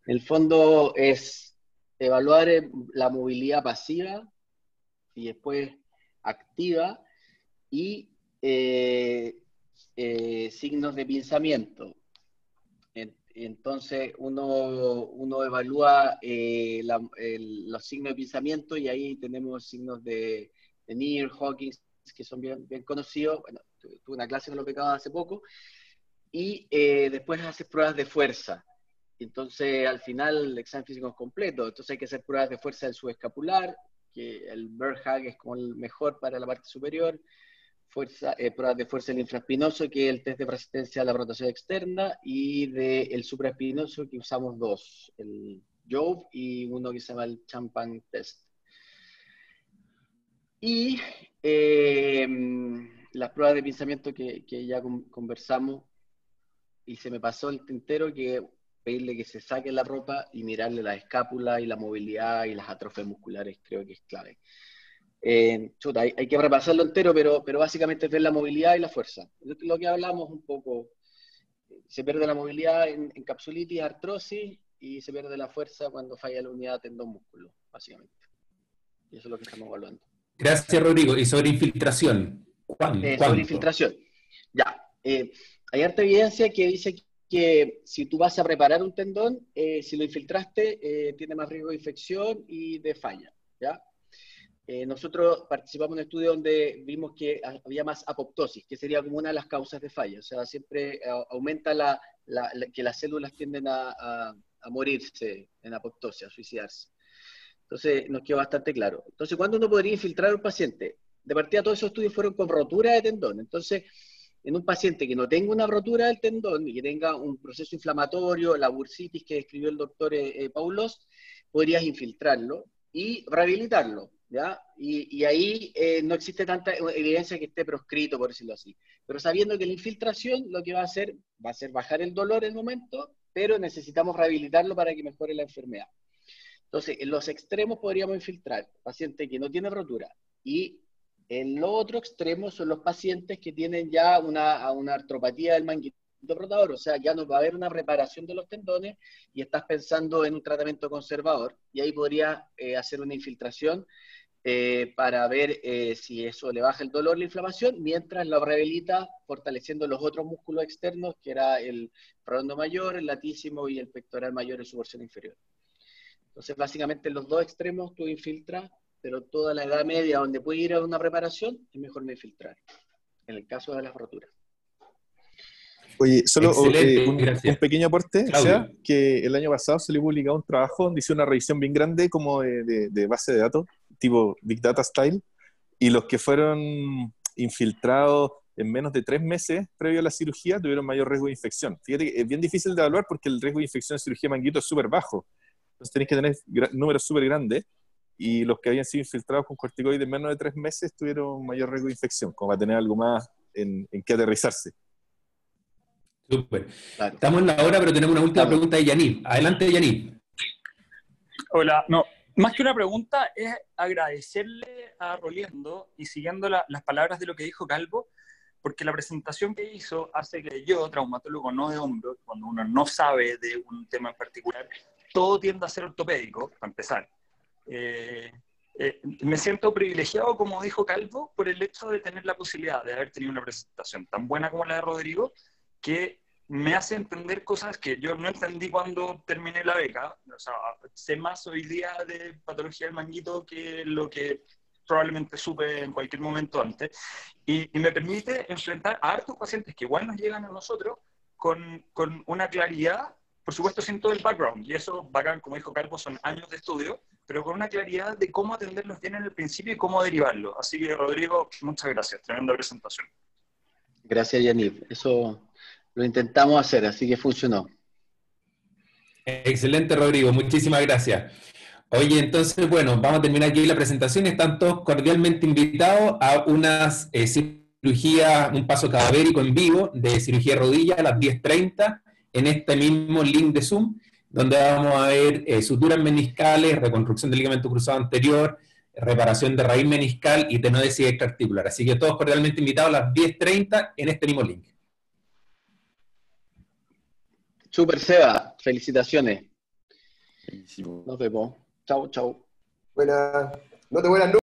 en el fondo es evaluar la movilidad pasiva y después activa y signos de pinzamiento. Entonces uno evalúa los signos de pinzamiento y ahí tenemos signos de Neer, Hawkins, que son bien conocidos. Bueno, tuve una clase con los becados hace poco. Y después haces pruebas de fuerza. Entonces, al final, el examen físico es completo. Entonces, hay que hacer pruebas de fuerza del subescapular, que el Berghag es como el mejor para la parte superior. Pruebas de fuerza del infraespinoso, que es el test de resistencia a la rotación externa, y del supraespinoso, que usamos dos, el Jove y uno que se llama el Champagne Test. Y las pruebas de pinzamiento que ya conversamos, y se me pasó el tintero que pedirle que se saque la ropa y mirarle la escápula y la movilidad y las atrofias musculares, creo que es clave. Hay que repasarlo entero, pero básicamente es ver la movilidad y la fuerza. Lo que hablamos un poco, se pierde la movilidad en capsulitis, artrosis, y se pierde la fuerza cuando falla la unidad tendón-músculo, básicamente. Y eso es lo que estamos evaluando. Gracias, Rodrigo. ¿Y sobre infiltración? ¿Cuándo? Sobre infiltración. Ya. Hay harta evidencia que dice que si tú vas a preparar un tendón, si lo infiltraste, tiene más riesgo de infección y de falla, ¿ya? Nosotros participamos en un estudio donde vimos que había más apoptosis, que sería como una de las causas de falla. O sea, siempre aumenta que las células tienden a morirse en apoptosis, a suicidarse. Entonces, nos quedó bastante claro. Entonces, ¿cuándo uno podría infiltrar a un paciente? De partida, todos esos estudios fueron con rotura de tendón. Entonces, en un paciente que no tenga una rotura del tendón y que tenga un proceso inflamatorio, la bursitis que describió el doctor Paulos, podrías infiltrarlo y rehabilitarlo, ¿ya? Y ahí no existe tanta evidencia que esté proscrito, por decirlo así. Pero sabiendo que la infiltración lo que va a hacer bajar el dolor en el momento, pero necesitamos rehabilitarlo para que mejore la enfermedad. Entonces, en los extremos podríamos infiltrar paciente que no tiene rotura, y en lo otro extremo son los pacientes que tienen ya una artropatía del manguito rotador, o sea, ya no va a haber una reparación de los tendones y estás pensando en un tratamiento conservador, y ahí podría hacer una infiltración para ver si eso le baja el dolor, la inflamación, mientras lo rehabilita fortaleciendo los otros músculos externos, que era el redondo mayor, el latísimo y el pectoral mayor en su porción inferior. Entonces, básicamente, en los dos extremos tú infiltras, pero toda la edad media donde puede ir a una preparación, es mejor no infiltrar, en el caso de las roturas. Oye, solo un pequeño aporte, Claudio. o sea, que el año pasado se le publicó un trabajo donde hice una revisión bien grande como de base de datos, tipo Big Data Style, y los que fueron infiltrados en menos de 3 meses previo a la cirugía tuvieron mayor riesgo de infección. Fíjate que es bien difícil de evaluar porque el riesgo de infección en cirugía de manguito es súper bajo. Entonces tenéis que tener números súper grandes, y los que habían sido infiltrados con corticoides en menos de 3 meses tuvieron mayor riesgo de infección, como va a tener algo más en que aterrizarse. Súper. Claro. Estamos en la hora, pero tenemos una última Estamos. pregunta de Yanib. Adelante, Yanib. Hola, no, más que una pregunta es agradecerle a Roliendo y siguiendo las palabras de lo que dijo Calvo, porque la presentación que hizo hace que yo, traumatólogo no de hombro, cuando uno no sabe de un tema en particular, todo tiende a ser ortopédico, para empezar. me siento privilegiado, como dijo Calvo, por el hecho de tener la posibilidad de haber tenido una presentación tan buena como la de Rodrigo, que me hace entender cosas que yo no entendí cuando terminé la beca. O sea, sé más hoy día de patología del manguito que lo que probablemente supe en cualquier momento antes. Y me permite enfrentar a hartos pacientes que igual nos llegan a nosotros con una claridad, por supuesto sin todo el background, y eso, bacán, como dijo Calvo, son años de estudio, pero con una claridad de cómo atenderlos bien en el principio y cómo derivarlos. Así que, Rodrigo, muchas gracias. Tremenda presentación. Gracias, Yanib. Eso lo intentamos hacer, así que funcionó. Excelente, Rodrigo. Muchísimas gracias. Oye, entonces, bueno, vamos a terminar aquí la presentación. Están todos cordialmente invitados a unas cirugía, un paso cadavérico en vivo de cirugía de rodilla a las 10:30 en este mismo link de Zoom, donde vamos a ver suturas meniscales, reconstrucción del ligamento cruzado anterior, reparación de raíz meniscal y tenodesis extraarticular. Así que todos cordialmente invitados a las 10:30 en este mismo link. Super, Seba, felicitaciones. Buenísimo. Nos vemos. Chau, chau. Buenas. No te buenas